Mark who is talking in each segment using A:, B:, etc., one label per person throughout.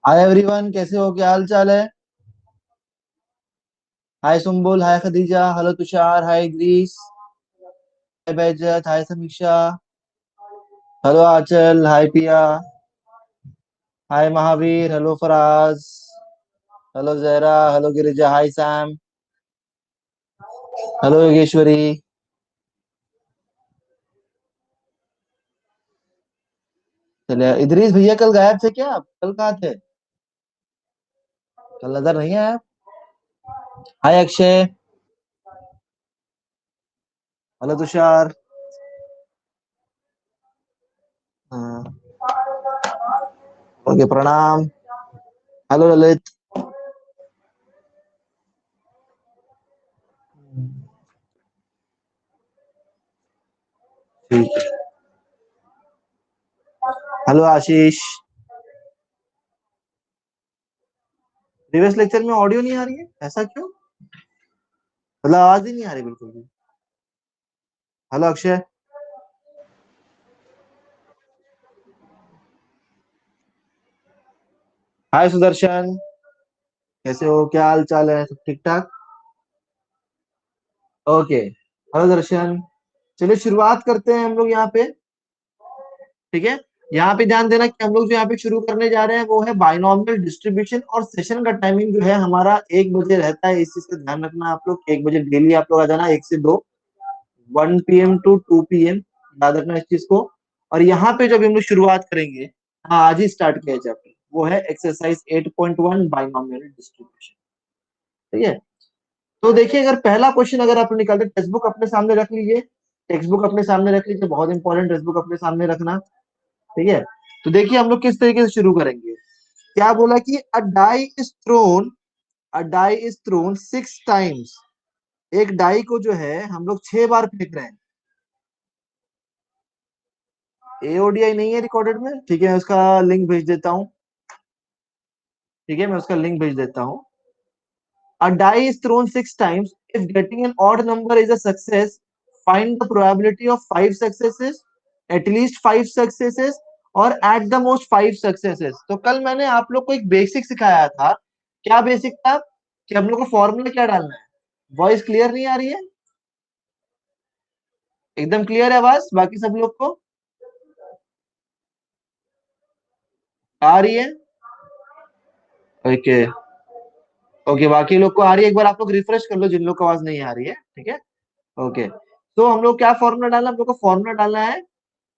A: Hi everyone, कैसे हो? क्या हाल चाल है? Hi Sumbul, hi Khadija, hello Tushar, hi Grace, hi Baijat, hi Sameeksha, hello Anchal, hi Piya, hi Mahavir, hello Faraz, hello Zahra, hello Girija, hi Sam, hello Yogeshwari. चलिए, इदरीस भैया कल गायब थे क्या? आप कल कहाँ थे? कल नजर नहीं आया आप। हाय अक्षय, हेलो तुषार। हाँ, ओके, प्रणाम। हेलो ललित। ठीक है। हेलो आशीष। प्रीवियस लेक्चर में ऑडियो नहीं आ रही है, ऐसा क्यों? मतलब आवाज ही नहीं आ रही बिल्कुल भी। हेलो अक्षय। हाय सुदर्शन, कैसे हो? क्या हाल चाल है? सब ठीक ठाक? ओके, हेलो दर्शन। चलिए शुरुआत करते हैं हम लोग यहाँ पे। ठीक है। यहाँ पे ध्यान देना कि हम लोग जो यहाँ पे शुरू करने जा रहे हैं वो है बाइनोमियल डिस्ट्रीब्यूशन, और सेशन का टाइमिंग जो है हमारा 1 बजे रहता है। इस चीज का ध्यान रखना आप लोग। 1 बजे डेली आप लोग आ जाना, 1 से 2, 1 PM to 2 PM, याद रखना इस चीज को। और यहाँ पे जब हम लोग शुरुआत करेंगे, हाँ आज ही स्टार्ट किया चैप्टर, वो है एक्सरसाइज 8.1 बाइनोमियल डिस्ट्रीब्यूशन। ठीक है। तो देखिए, अगर पहला क्वेश्चन अगर आप निकालते, टेक्स्ट बुक अपने सामने रख लीजिए। टेक्स्ट बुक अपने सामने रख लीजिए, बहुत इंपॉर्टेंट, टेक्स्ट बुक अपने सामने रखना। ठीक है। तो देखिए हम लोग किस तरीके से शुरू करेंगे। क्या बोला कि अ डाई इज थ्रोन 6 टाइम्स। एक डाई को जो है हम लोग 6 बार फेंक रहे हैं। एओडीआई नहीं है रिकॉर्डेड में, ठीक है, उसका लिंक भेज देता हूँ। ठीक है, मैं उसका लिंक भेज देता हूँ। A die is thrown 6 times. If getting an odd number is a success, find the probability of 5 successes, at least 5 successes, और at the most 5 successes। तो कल मैंने आप लोग को एक बेसिक सिखाया था। क्या बेसिक था? कि हम लोग को फॉर्मूला क्या डालना है। वॉइस क्लियर नहीं आ रही है? एकदम क्लियर है आवाज बाकी सब लोग को? आ रही है? ओके। ओके, बाकी लोग को आ रही है? एक बार आप लोग रिफ्रेश कर लो जिन लोग को आवाज नहीं आ रही है। ठीक है। ओके। तो हम लोग क्या फॉर्मूला डालना है? हम लोग को फॉर्मूला डालना है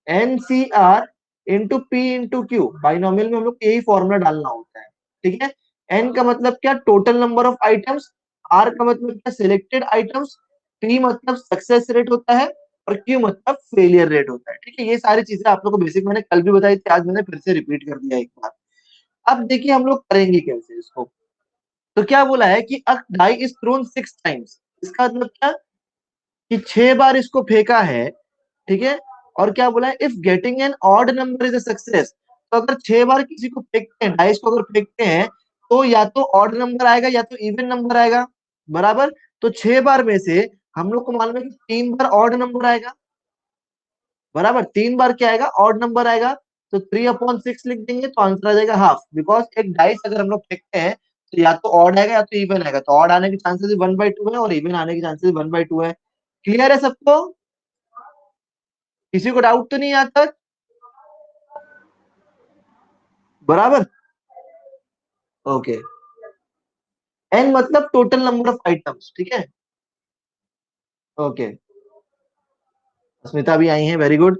A: NCR into p into Q. Binomial में हम लोग यही फॉर्मूला डालना होता है। ठीक है। एन का मतलब क्या? Total number of items. R का मतलब क्या? Selected items. पी मतलब सक्सेस रेट होता है, और क्यू मतलब फेलियर रेट होता है। ठीक है, ये सारी चीजें आप लोग को बेसिक मैंने कल भी बताई थी, आज मैंने फिर से रिपीट कर दिया एक बार। अब देखिए हम लोग करेंगे कैसे इसको। तो क्या बोला है कि अ डाई इज थ्रोन 6 टाइम्स। इसका मतलब क्या? कि 6 बार इसको फेंका है। ठीक है। और क्या बोला है? If getting an odd number is a success. तो अगर 6 बार किसी को फेंकते हैं, डाइस को अगर फेंकते हैं, तो या तो ऑड नंबर आएगा या तो इवन नंबर आएगा। बराबर। तो 6 बार में से हम लोग को मालूम है कि 3 बार ऑड नंबर आएगा। बराबर, 3 बार क्या आएगा? ऑड नंबर आएगा। तो 3/6 लिख देंगे तो आंसर आ जाएगा हाफ। बिकॉज एक डाइस अगर हम लोग फेंकते हैं तो या तो ऑड आएगा या तो इवन आएगा। तो ऑड आने के चांसेस 1/2 है और इवन आने के चांसेस 1/2 है। क्लियर है सबको? किसी को डाउट तो नहीं आता? बराबर। ओके। एन मतलब टोटल नंबर ऑफ आइटम्स। ठीक है। ओके। स्मिता भी आई है, वेरी गुड।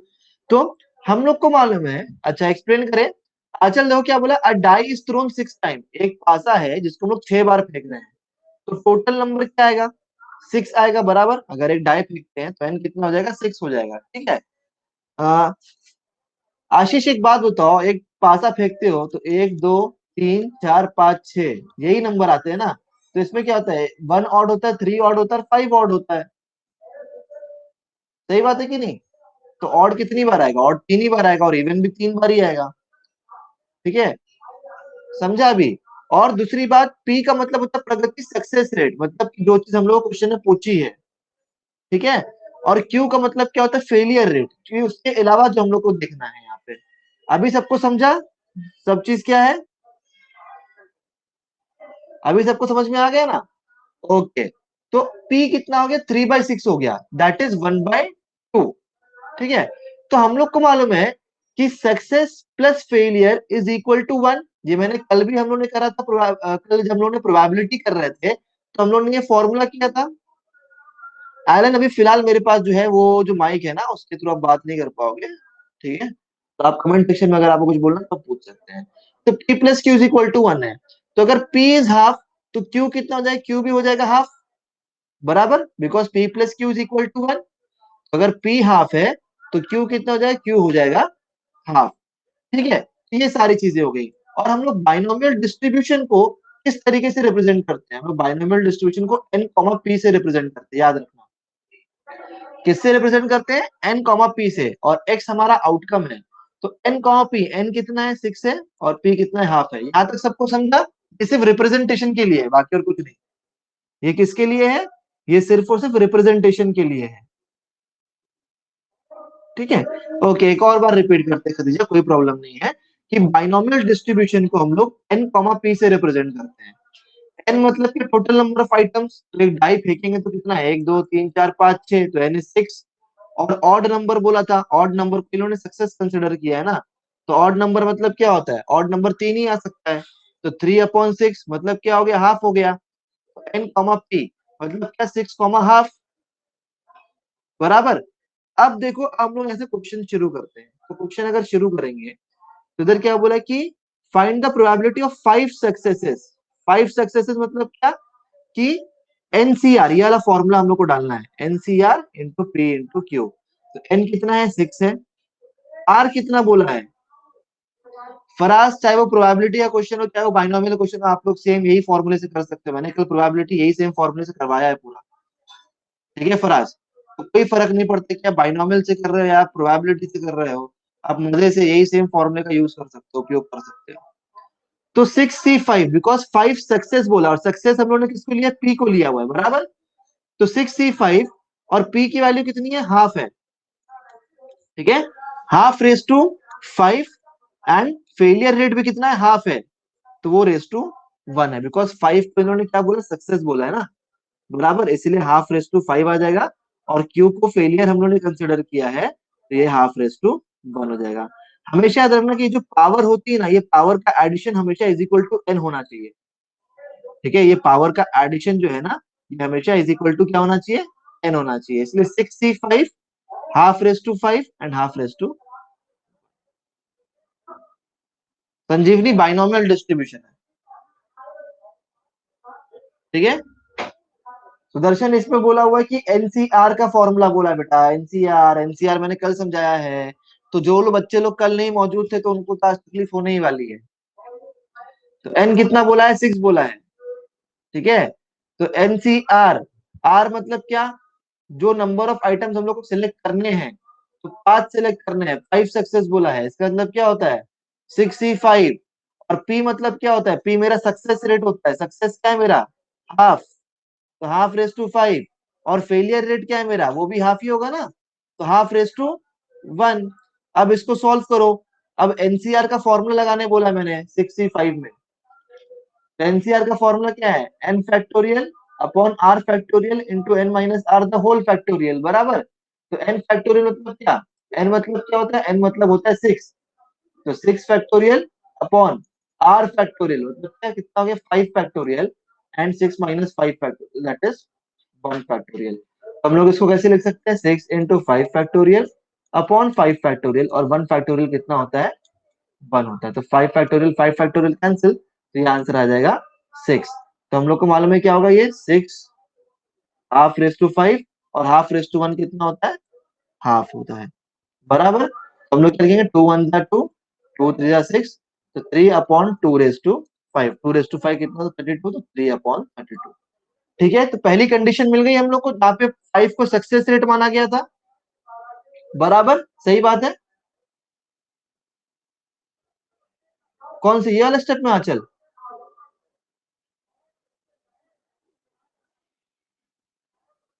A: तो हम लोग को मालूम है, अच्छा एक्सप्लेन करें। आचल देखो क्या बोला, अ डाई इज थ्रोन 6 टाइम। एक पासा है जिसको हम लोग 6 बार फेंक रहे हैं। तो टोटल नंबर क्या आएगा? 6 आएगा। बराबर, अगर एक डाई फेंकते हैं तो एन कितना हो जाएगा? 6 हो जाएगा। ठीक है। आ, आशीष एक बात बताओ, एक पासा फेंकते हो तो 1 2 3 4 5 6 यही नंबर आते हैं ना? तो इसमें क्या होता है? 1 ऑड होता है, 3 ऑड होता है, 5 ऑड होता है। सही बात है कि नहीं? तो ऑड कितनी बार आएगा? ऑड 3 ही बार आएगा, और इवन भी 3 बार ही आएगा। ठीक है। समझा अभी? और दूसरी बात, पी का मतलब होता है प्रगति, सक्सेस रेट, मतलब कि जो चीज हम लोग क्वेश्चन में पूछी है। ठीक है। और क्यू का मतलब क्या होता है? फेलियर रेट, क्योंकि उसके अलावा जो हम लोग को देखना है यहाँ पे। अभी सबको समझा? सब चीज क्या है? अभी सबको समझ में आ गया ना? ओके, तो P कितना हो गया, 3/6 हो गया, दैट इज 1/2। ठीक है, तो हम लोग को मालूम है कि success plus failure is equal to 1। ये मैंने कल भी हम लोग ने करा था, कल जब हम लोग ने प्रोबेबिलिटी कर रहे थे तो हम लोग ने ये फॉर्मूला किया था। एलन अभी फिलहाल मेरे पास जो है वो जो माइक है ना उसके थ्रू आप बात नहीं कर पाओगे, ठीक है, तो आप कमेंट सेक्शन में अगर आपको कुछ बोलना तो पूछ सकते हैं। तो P plus Q is equal to 1 है, तो अगर P इज हाफ तो Q कितना हो जाएगा, Q भी हो जाएगा हाफ, बराबर, because P plus Q is equal to 1। अगर P हाफ है तो Q कितना हो जाएगा, Q हो जाएगा हाफ। ठीक है, तो ये सारी चीजें हो गई। और हम लोग बाइनोमियल डिस्ट्रीब्यूशन को किस तरीके से रिप्रेजेंट करते हैं, हम लोग बाइनोमियल डिस्ट्रीब्यूशन को n p से रिप्रेजेंट करते हैं, याद रखना। किससे रिप्रेजेंट करते हैं, n p से, और x हमारा आउटकम है। तो n p, n कितना है 6 है और p कितना है हाफ है। यहां तक सबको समझा? ये सिर्फ रिप्रेजेंटेशन के लिए है, बाकी और कुछ नहीं। ये किसके लिए है, ये सिर्फ और सिर्फ रिप्रेजेंटेशन के लिए है। ठीक है, ओके, एक और बार रिपीट करते हैं खदीजा, कोई प्रॉब्लम नहीं है, कि बाइनोमियल डिस्ट्रीब्यूशन को हम लोग n p से रिप्रेजेंट करते हैं। n मतलब कि टोटल नंबर ऑफ आइटम्स, तो एक डाई फेंकेंगे तो कितना है, 1 2 3 4 5 6, तो n इज 6। और ऑड नंबर बोला था, ऑड नंबर को इन्होंने सक्सेस कंसिडर किया है ना, तो ऑड नंबर मतलब क्या होता है, ऑड नंबर 3 ही आ सकता है, तो 3/6 मतलब क्या हो गया, हाफ हो गया। n p मतलब क्या, 6 हाफ, बराबर। अब देखो हम लोग ऐसे क्वेश्चन शुरू करते हैं, तो क्वेश्चन अगर शुरू करेंगे तो इधर क्या बोला कि find the probability of 5 successes. 5 successes मतलब क्या, कि एनसीआर, ये वाला फॉर्मूला हम लोग को डालना है, NCR into p into q. तो एन कितना है, 6 है, आर कितना बोला है, फराज, चाहे वो प्रोबेबिलिटी का क्वेश्चन हो चाहे वो बाइनोमियल क्वेश्चन हो, आप लोग सेम यही फॉर्मूले से कर सकते हो, मैंने कल प्रोबेबिलिटी यही सेम फॉर्मूले से करवाया है पूरा। ठीक है फराज, तो कोई फर्क नहीं पड़ता कि आप बाइनोमियल से कर रहे हो या आप प्रोबेबिलिटी से कर रहे हो, आप मजे से यही सेम फॉर्मूले का यूज कर सकते हो, उपयोग कर सकते हो। तो 6C5, बिकॉज 5 सक्सेस बोला, और सक्सेस हम लोगों ने किसको लिया, पी को लिया हुआ है, बराबर। तो 6C5 और पी की वैल्यू कितनी है, हाफ है। ठीक है, half raise to 5, and failure rate भी कितना है, हाफ है, तो वो रेस टू 1 है, बिकॉज 5 पे इन्होंने क्या बोला, सक्सेस बोला है ना, बराबर, इसलिए हाफ रेस टू 5 आ जाएगा। और क्यू को फेलियर हम लोगों ने कंसिडर किया है, तो ये हाफ रेस टू 1 हो जाएगा। हमेशा याद रखना कि जो पावर होती है ना, ये पावर का एडिशन हमेशा इज इक्वल टू n होना चाहिए। ठीक है, ये पावर का एडिशन जो है ना, ये हमेशा इज इक्वल टू क्या होना चाहिए, n होना चाहिए, इसलिए 6C5 half raise to 5 and half raise to, संजीवनी बाइनोमियल डिस्ट्रीब्यूशन है। ठीक है, सुदर्शन इसमें बोला हुआ है कि एनसीआर का फॉर्मूला बोला है बेटा, एनसीआर, एनसीआर मैंने कल समझाया है, तो जो लोग बच्चे लोग कल नहीं मौजूद थे तो उनको तो आज तकलीफ होने ही वाली है। तो एन कितना बोला है, 6 बोला है। ठीक है, तो एनसीआर, आर मतलब क्या, जो नंबर ऑफ आइटम्स हम लोग को सिलेक्ट करने हैं, तो 5 सिलेक्ट करने हैं, 5 सक्सेस बोला है, इसका मतलब क्या होता है, 6C5। और पी मतलब क्या होता है, पी मेरा सक्सेस रेट होता है, सक्सेस क्या है मेरा, हाफ, तो हाफ रेस टू 5। और फेलियर रेट क्या है मेरा, वो भी हाफ ही होगा ना, तो हाफ रेस टू 1। अब इसको सॉल्व करो। अब एनसीआर का फॉर्मूला लगाने बोला मैंने 6C5 में, एनसीआर का फॉर्मूला क्या है, n factorial upon r factorial into n minus R the whole factorial, बराबर। तो n फैक्टोरियल मतलब क्या, n मतलब क्या होता है, n मतलब होता है 6, तो 6 फैक्टोरियल अपॉन r फैक्टोरियल मतलब क्या, कितना हो गया, 5 factorial, and 6 minus 5 factorial, that is 1 factorial. हम लोग इसको कैसे लिख सकते हैं, 6 इंटू 5 फैक्टोरियल अपॉन 5 फैक्टोरियल, और 1 फैक्टोरियल कितना होता है, 1 होता है, तो 5 फैक्टोरियल कैंसिल, तो ये आंसर आ जाएगा 6। तो हम लोग को मालूम है क्या होगा, ये 6 हाफ रेस टू 5 और हाफ रेस टू 1 कितना होता है, हाफ होता है, बराबर। हम लोग क्या लिखेंगे, 2 1 2, 2 3 6, तो 3 upon 2 raise to 5, 2 raise to 5 कितना, 32, तो 3 अपॉन 32। ठीक है, तो पहली कंडीशन मिल गई हम लोग को, जहाँ पे 5 को सक्सेस रेट माना गया था, बराबर, सही बात है। कौन सी, ये वाला स्टेप में, चल।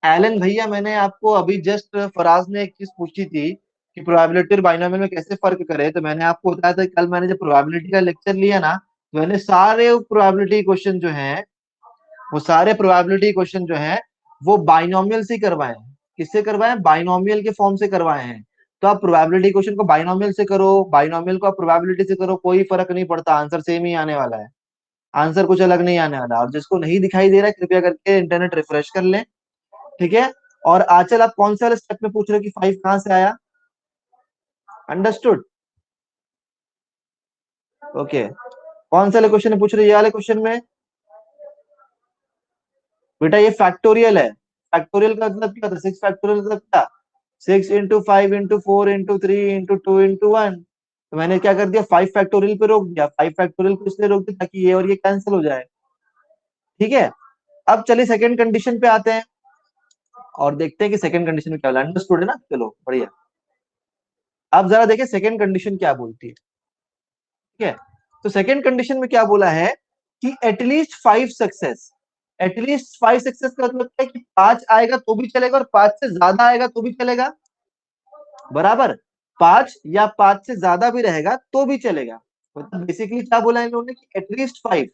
A: एलन भैया, मैंने आपको अभी जस्ट, फराज ने एक चीज पूछी थी कि प्रोबेबिलिटी और बाइनोमियल में कैसे फर्क करे, तो मैंने आपको बताया था, कल मैंने जब प्रोबेबिलिटी का लेक्चर लिया ना, तो मैंने सारे प्रोबेबिलिटी क्वेश्चन जो हैं वो सारे प्रोबेबिलिटी क्वेश्चन जो है वो बाइनोमियल से करवाए हैं। किससे करवाए हैं? बाइनोमियल के फॉर्म से करवाए हैं। तो आप प्रोबेबिलिटी क्वेश्चन को बाइनोमियल से करो, बाइनोमियल को आप प्रोबेबिलिटी से करो, कोई फर्क नहीं पड़ता, आंसर सेम ही आने वाला है, आंसर कुछ अलग नहीं आने वाला। और जिसको नहीं दिखाई दे रहा है कृपया करके इंटरनेट रिफ्रेश कर लें, ठीक है। और आचल आप कौन से वाले स्टेप में पूछ रहे हो कि 5 कहां से आया? अंडरस्टूड? ओके, कौन सा वाले क्वेश्चन में पूछ रहे हो? ये वाले क्वेश्चन में बेटा ये फैक्टोरियल है। फैक्टोरियल का मतलब क्या था? 6 फैक्टोरियल मतलब क्या? 6 into 5 into 4 into 3 into 2 into 1। तो मैंने क्या कर दिया? 5 फैक्टोरियल पे रोक दिया। 5 फैक्टोरियल को इसलिए रोक दिया ताकि ये और ये कैंसिल हो जाए, ठीक है। अब चलिए सेकंड कंडीशन पे आते हैं और देखते हैं कि सेकंड कंडीशन में क्या होगा। अंडरस्टूड है ना? चलो बढ़िया। अब जरा देखिए सेकंड कंडीशन क्या बोलती है, ठीक है। तो सेकंड कंडीशन में क्या बोला है कि एटलीस्ट 5 सक्सेस। एटलीस्ट 5 सक्सेस का मतलब है कि 5 आएगा तो भी चलेगा और 5 से ज्यादा आएगा तो भी चलेगा, बराबर। 5 या 5 से ज्यादा भी रहेगा तो भी चलेगा। मतलब बेसिकली क्या बोला है इन लोगों ने कि एटलीस्ट 5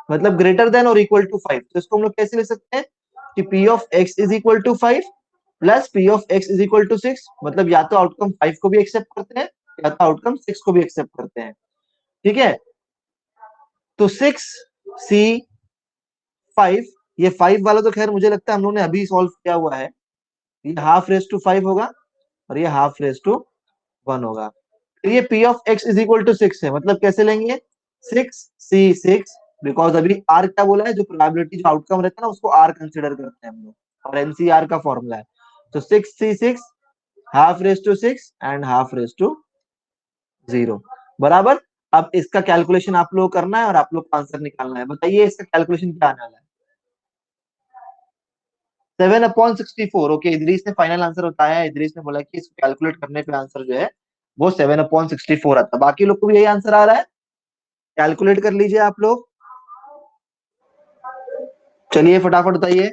A: मतलब ग्रेटर देन और इक्वल टू 5। तो इसको हम लोग कैसे ले सकते हैं कि P of X is equal to 5 plus P of X is equal to 6। मतलब या तो आउटकम 5 को भी एक्सेप्ट करते हैं या तो आउटकम 6 को भी एक्सेप्ट करते हैं, ठीक है। तो 6 C 5, ये 5 वाला तो खैर मुझे लगता है हम लोगों ने अभी सॉल्व किया हुआ है। ये हाफ रेस टू 5 होगा और ये हाफ रेस टू 1 होगा। फिर ये P of X is equal to 6 है, मतलब कैसे लेंगे? 6 C 6, बिकॉज अभी आर क्या बोला है, जो प्रोबेबिलिटी जो आउटकम रहता है ना उसको आर कंसिडर करते हैं हम लोग, और एनसीआर का फॉर्मूला है। तो 6 C 6 half raise to 6 and half raise to 0, बराबर। अब इसका कैलकुलेशन आप लोग करना है और आप लोग को आंसर निकालना है। बताइए इसका कैलकुलेशन क्या आने वाला है? 7/64। ओके, इदरीस ने फाइनल आंसर बताया है। इदरीस ने बोला कि इसको कैलकुलेट करने पे आंसर जो है वो 7/64 आता है। बाकी लोग को भी यही आंसर आ रहा है? कैलकुलेट कर लीजिए आप लोग, चलिए फटाफट बताइए।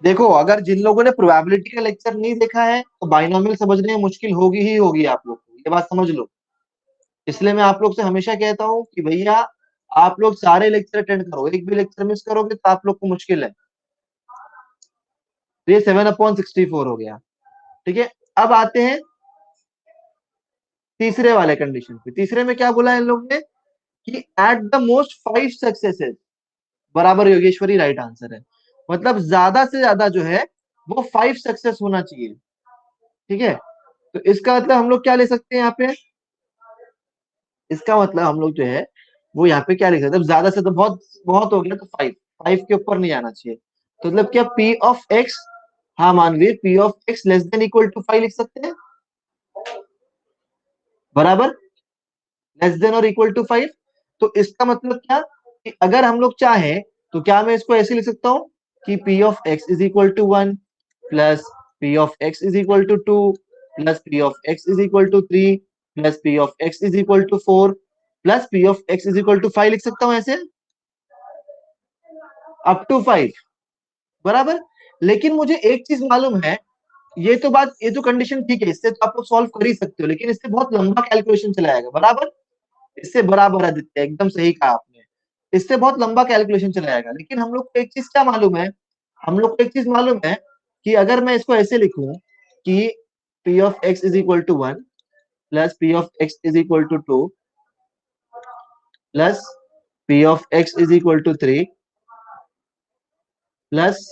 A: देखो अगर जिन लोगों ने प्रोबेबिलिटी का लेक्चर नहीं देखा है तो बाइनोमियल समझने में मुश्किल होगी ही होगी आप लोग को, ये बात समझ लो। इसलिए मैं आप लोग से हमेशा कहता हूँ कि भैया आप लोग सारे लेक्चर अटेंड करो, एक भी लेक्चर मिस करोगे तो आप लोग को मुश्किल है। तो ये 7/64 हो गया, ठीक है। अब आते हैं तीसरे वाले कंडीशन पे। तीसरे में क्या बोला है इन लोग ने कि एट द मोस्ट 5 सक्सेसेस, बराबर योगेश्वरी राइट आंसर है। मतलब ज्यादा से ज्यादा जो है वो 5 सक्सेस होना चाहिए, ठीक है। तो इसका मतलब हम लोग क्या ले सकते हैं यहाँ पे? इसका मतलब हम लोग जो है वो यहाँ पे क्या लिख सकते हैं? ज्यादा से तो बहुत बहुत हो गया, तो 5, 5 के ऊपर नहीं आना चाहिए। तो मतलब क्या पी ऑफ एक्स, हाँ मानवीय, P of X less than equal to 5 लिख सकते हैं, बराबर, लेस देन और इक्वल टू 5। तो इसका मतलब क्या कि अगर हम लोग चाहें तो क्या मैं इसको ऐसे लिख सकता हूँ कि P of X is equal to 1 plus P of X is equal to 2 plus P of X is equal to 3 plus P of X is equal to 4 plus P of X is equal to 5 लिख सकता हूँ ऐसे, up to 5, बराबर। लेकिन मुझे एक चीज मालूम है, ये तो बात, ये तो कंडीशन ठीक है, इससे तो आप लोग सॉल्व कर ही सकते हो, लेकिन इससे बहुत लंबा कैलकुलेशन चला जाएगा, बराबर। इससे बराबर आदित्य, एकदम सही कहा आपने, इससे बहुत लंबा कैलकुलेशन चला जाएगा। लेकिन हम लोग को एक चीज क्या मालूम है, हम लोग को एक चीज मालूम है कि अगर मैं इसको ऐसे लिखूं कि P of X is equal to 1 plus P of X is equal to 2 plus P of X is equal to 3 plus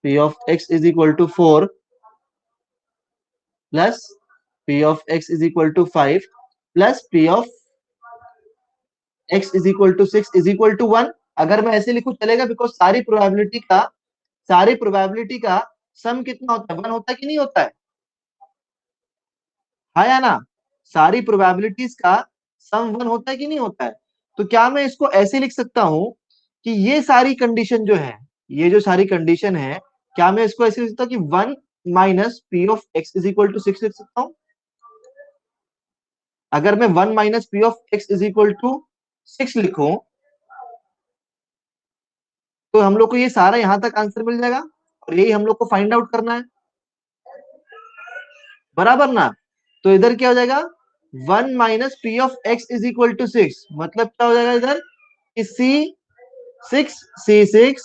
A: P of X is equal to 4 plus P of X is equal to 5 plus P of X is equal to 6 is equal to 1। अगर मैं ऐसे लिखूं चलेगा, because सारी probability का सम कितना होता है? 1 होता है कि नहीं होता है? हाँ या ना? सारी प्रोबेबिलिटीज का सम 1 होता है कि नहीं होता है? तो क्या मैं इसको ऐसे लिख सकता हूं कि ये सारी कंडीशन जो है, ये जो सारी कंडीशन है, क्या मैं इसको ऐसे लिख सकता हूँ कि 1 minus P of X is equal to 6 लिख सकता हूँ? अगर मैं 1 minus P of X is equal to 6 लिखूं तो हम लोग को ये सारा यहां तक आंसर मिल जाएगा, और यही हम लोग को फाइंड आउट करना है, बराबर ना। तो इधर क्या हो जाएगा, 1 minus P of X is equal to 6, मतलब क्या हो जाएगा इधर कि C6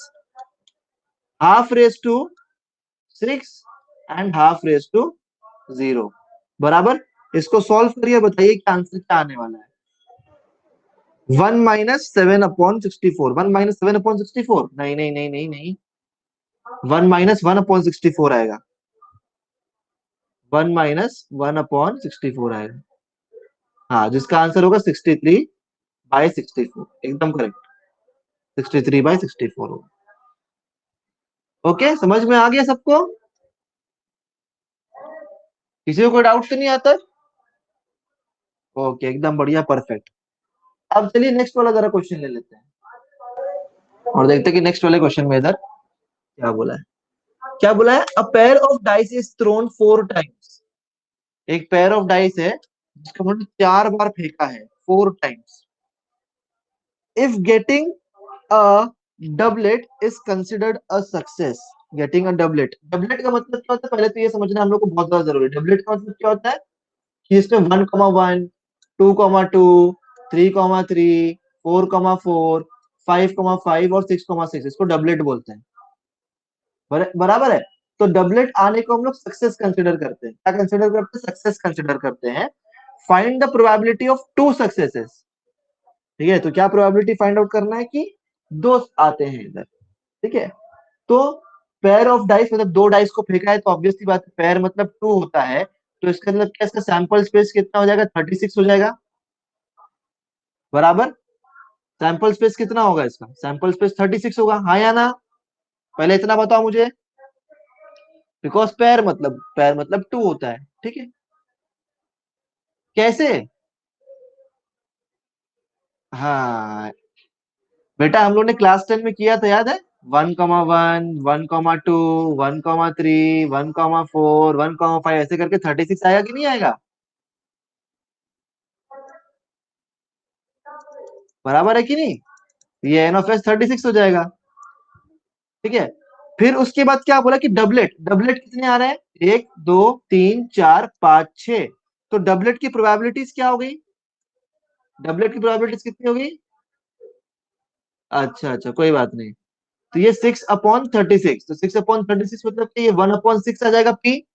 A: half raise to 6 and half raise to 0 बराबर। इसको सॉल्व करिए, बताइए क्या आंसर क्या आने वाला है। 1 - 7/64, 1 - 7/64, नहीं नहीं नहीं नहीं नहीं, 1 - 1/64 आएगा, 1 - 1/64 आएगा। हाँ, जिसका आंसर होगा 63/64, एकदम करेक्ट, 63/64 होगा। ओके, समझ में आ गया सबको? किसी को कोई डाउट तो नहीं आता? ओके, एकदम बढ़िया, परफेक्ट। अब चलिए नेक्स्ट वाला जरा क्वेश्चन ले लेते हैं और देखते हैं कि नेक्स्ट वाले क्वेश्चन में इधर क्या बोला है। क्या बोला है? A pair of dice is throne 4 times. एक पेयर ऑफ डाइस है जिसका मतलब 4 बार फेंका है, 4 times. If getting a doublet is considered a success. Getting a doublet, doublet का मतलब क्या होता है पहले तो ये समझना हम लोग को बहुत ज्यादा जरूरी है। डबलेट का मतलब क्या होता है कि इसमें 1,1, 2,2, 3,3, 4,4, 5,5 और 6,6, इसको डबलेट बोलते हैं। बराबर है। तो डबलेट आने को हम लोग सक्सेस कंसिडर करते हैं। क्या कंसिडर करते हैं? सक्सेस कंसिडर करते हैं। Find the probability of 2 successes. ठीक है, तो क्या प्रोबेबिलिटी फाइंड आउट करना है कि 2 आते हैं इधर। ठीक है, तो पेयर ऑफ डाइस मतलब 2 डाइस को फेंका है, तो ऑब्वियसली बात है पेयर मतलब 2 होता है, तो इसका मतलब क्या, इसका सैंपल स्पेस कितना हो जाएगा? 36 हो जाएगा, बराबर। सैंपल स्पेस कितना होगा इसका? सैंपल स्पेस 36 होगा, हाँ या ना? पहले इतना बताओ मुझे। बिकॉज पेयर मतलब 2 होता है, ठीक है। कैसे? हाँ बेटा, हम लोग ने क्लास 10 में किया था, याद है? 1,1, 1,2, 1,3, 1,4, 1,5 ऐसे करके 36 आएगा कि नहीं आएगा? बराबर है कि नहीं? ये एन ऑफ एस 36 हो जाएगा, ठीक है। फिर उसके बाद क्या बोला कि डबलेट, डबलेट कितने आ रहे हैं? 1, 2, 3, 4, 5, 6। तो डबलेट की प्रोबेबिलिटीज क्या हो गई? डबलेट की प्रोबेबिलिटीज कितनी होगी? अच्छा अच्छा, कोई बात नहीं। तो ये 6/36, तो 6/36 मतलब कि ये 1/6 आ जाएगा पी।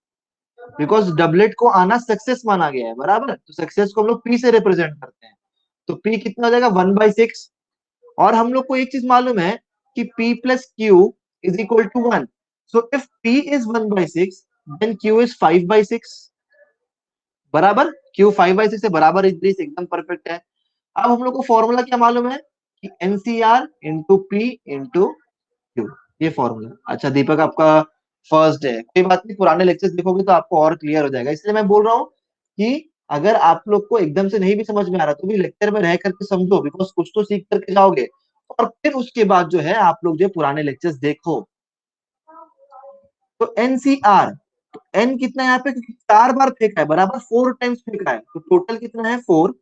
A: बिकॉज डबलेट को आना सक्सेस माना गया है, बराबर। तो सक्सेस को हम लोग पी से रिप्रेजेंट करते हैं, तो पी कितना हो जाएगा? 1/6। और हम लोग को एक चीज मालूम है कि p plus Q is equal to 1। So if p is 1/6 then q is 5/6, बराबर। q 5/6 है, बराबर, इस एकदम परफेक्ट है। अब हम लोग को फॉर्मूला क्या मालूम है कि NCR into p into Q, ये फॉर्मूला। अच्छा दीपक, आपका फर्स्ट है, कोई बात नहीं, पुराने लेक्चर्स देखोगे तो आपको और क्लियर हो जाएगा। इसलिए मैं बोल रहा हूँ कि अगर आप लोग को एकदम से नहीं भी समझ में आ रहा तो भी लेक्चर में रह करके समझो, बिकॉज कुछ तो सीख करके जाओगे। और फिर उसके बाद जो है आप लोग जो पुराने लेक्चर्स देखो। तो एनसीआर, तो एन कितना है यहाँ पे? 4 बार फेंका है, बराबर, 4 टाइम्स फेंका है, तो टोटल कितना है? 4।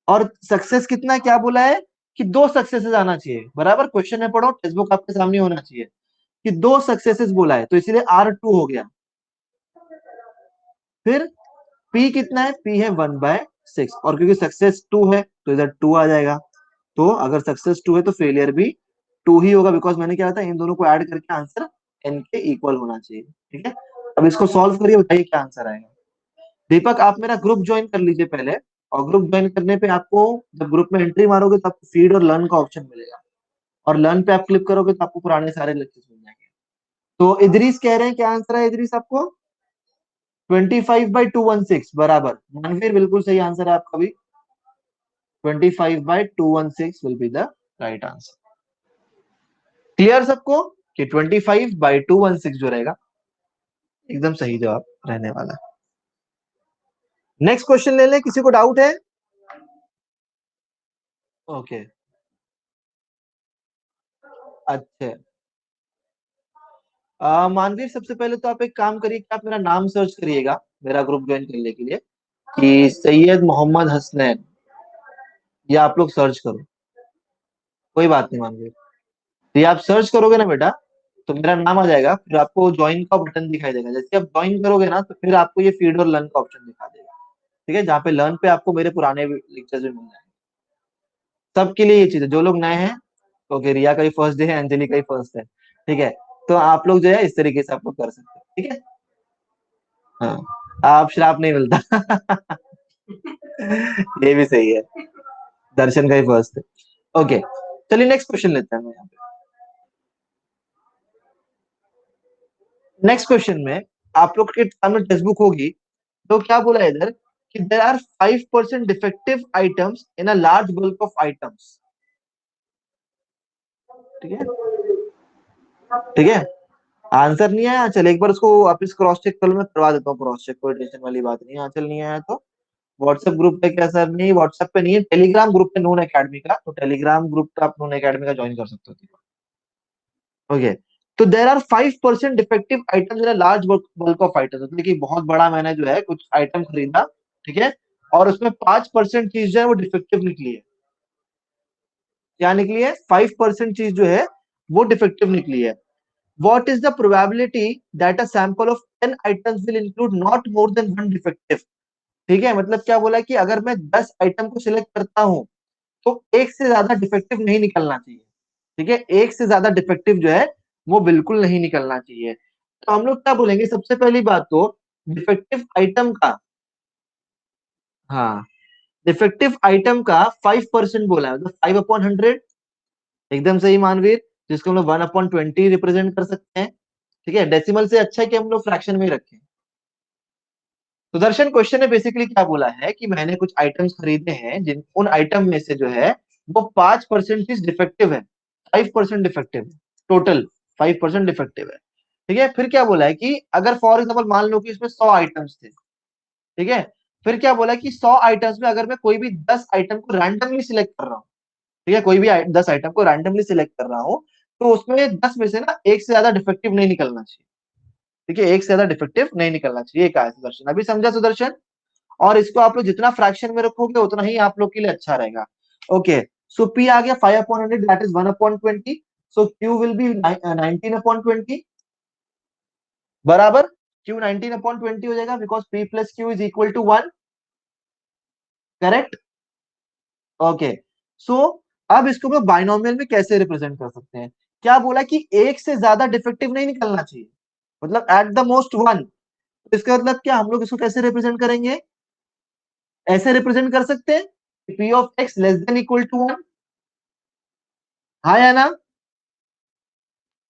A: और सक्सेस कितना है? क्या बोला है कि 2 सक्सेसेस आना चाहिए, बराबर। क्वेश्चन में पढ़ो, टेक्स्ट बुक आपके सामने होना चाहिए कि 2 सक्सेसेस बोला है, तो इसीलिए R2 हो गया। फिर P कितना है? P है 1/6, और क्योंकि सक्सेस 2 है तो इधर 2 आ जाएगा। तो अगर सक्सेस 2 है तो फेलियर भी 2 ही होगा, बिकॉज मैंने क्या था, इन दोनों को ऐड करके आंसर n के इक्वल होना चाहिए, ठीक है। अब इसको सॉल्व करिए, बताइए क्या आंसर आएगा। दीपक, आप मेरा ग्रुप ज्वाइन कर लीजिए पहले, और ग्रुप ज्वाइन करने पे आपको, जब ग्रुप में एंट्री मारोगे तो आपको फीड और लर्न का ऑप्शन मिलेगा, और लर्न पे आप क्लिक करोगे तो आपको पुराने सारे लेक्चर्स मिल जाएंगे। तो इदरीस कह रहे हैं, क्या आंसर है इदरीस आपको? 25/216, बराबर। मनवीर, बिल्कुल सही आंसर है आपका भी, 25/216 will be the right answer. Clear सबको कि 25/216 जो रहेगा एकदम सही जवाब रहने वाला। नेक्स्ट क्वेश्चन ले ले, किसी को डाउट है? ओके, अच्छा। मानवीर, सबसे पहले तो आप एक काम करिए कि आप मेरा नाम सर्च करिएगा मेरा ग्रुप ज्वाइन करने के लिए, कि सैयद मोहम्मद हसनैन, ये आप लोग सर्च करो। कोई बात नहीं मानवीर, तो ये आप सर्च करोगे ना बेटा, तो मेरा नाम आ जाएगा, फिर आपको ज्वाइन का बटन दिखाई देगा। जैसे आप ज्वाइन करोगे ना तो फिर आपको ये फीड और लर्न का ऑप्शन दिखा देगा। ठीक है, जहाँ पे लर्न पे आपको मेरे पुराने लेक्चर्स भी मिल जाएंगे। सबके लिए ये चीज है, जो लोग नए हैं, ओके, रिया का भी फर्स्ट डे है, अंजलि का भी फर्स्ट है, ठीक है, तो आप लोग जो है इस तरीके से आप लोग कर सकते हैं, ठीक है। हाँ, आप श्राप नहीं मिलता। ये भी सही है, दर्शन का ही फर्स्ट है। ओके, चलिए नेक्स्ट क्वेश्चन लेते हैं हम यहाँ पे। नेक्स्ट क्वेश्चन में आप लोग के सामने टेक्स्ट बुक होगी, तो क्या बोला है इधर कि there are 5% defective items in a large bulk of items, ठीक है, ठीक है। आंसर नहीं आया, चल एक बार उसको वापस क्रॉस चेक कर लो, मैं करवा देता हूँ क्रॉस चेक, कोई टेंशन वाली बात नहीं है। आंसर नहीं आया तो व्हाट्सएप ग्रुप पे, क्या सर नहीं व्हाट्सएप पे नहीं है, टेलीग्राम ग्रुप पे नून एकेडमी का, तो टेलीग्राम ग्रुप का आप नून एकेडमी का ज्वाइन कर सकते हो। ओके, तो there are 5% defective items in large bulk of items, मतलब कि बहुत बड़ा मैंने जो है कुछ आइटम खरीदा, ठीक है, और उसमें 5% चीज जो है वो डिफेक्टिव निकली है। क्या निकली है? 5% चीज जो है वो डिफेक्टिव निकली है। What is the probability that a sample of 10 items will include not more than one defective, ठीक है, मतलब क्या बोला है कि अगर मैं 10 आइटम को सिलेक्ट करता हूं तो एक से ज्यादा डिफेक्टिव नहीं निकलना चाहिए, ठीक है, एक से ज्यादा डिफेक्टिव जो है वो बिल्कुल नहीं निकलना चाहिए। तो हम लोग क्या बोलेंगे, सबसे पहली बात तो डिफेक्टिव आइटम का, हाँ, डिफेक्टिव आइटम का 5% बोला है, मतलब 5/100, एकदम सही मानवीर, जिसको हम लोग 1/20 रिप्रेजेंट कर सकते हैं, ठीक है, डेसिमल से अच्छा है कि हम लोग फ्रैक्शन में ही रखें। तो दर्शन क्वेश्चन ने बेसिकली क्या बोला है कि मैंने कुछ आइटम्स खरीदे हैं, जिन उन आइटम में से जो है वो 5% चीज डिफेक्टिव है, 5% डिफेक्टिव है, टोटल 5% डिफेक्टिव है, ठीक है। फिर क्या बोला है कि अगर फॉर एग्जाम्पल मान लो कि इसमें 100 आइटम्स थे, ठीक है, फिर क्या बोला है कि 100 आइटम्स में अगर मैं कोई भी 10 आइटम को रैंडमली सिलेक्ट कर रहा हूँ, ठीक है, कोई भी 10 आइटम को रैंडमली सिलेक्ट कर रहा हूँ, तो उसमें 10 में से ना एक से ज्यादा डिफेक्टिव नहीं निकलना चाहिए, ठीक है, एक से ज्यादा डिफेक्टिव नहीं निकलना चाहिए, कहा है सुदर्शन, अभी समझा सुदर्शन? और इसको आप लोग जितना फ्रैक्शन में रखोगे उतना ही आप लोग के लिए अच्छा रहेगा। ओके, सो पी आ गया 5/100, that is 1/20, so Q will be 19/20, बराबर, क्यू 19/20 हो जाएगा, because P plus Q is equal to 1, correct. Okay, so अब इसको हम बाइनोमियल में कैसे रिप्रेजेंट कर सकते हैं? क्या बोला कि एक से ज्यादा डिफेक्टिव नहीं निकलना चाहिए, मतलब एट द मोस्ट वन, इसका मतलब क्या, हम लोग इसको कैसे रिप्रेजेंट करेंगे? ऐसे रिप्रेजेंट कर सकते हैं, P of X less than equal to 1, हाँ या ना?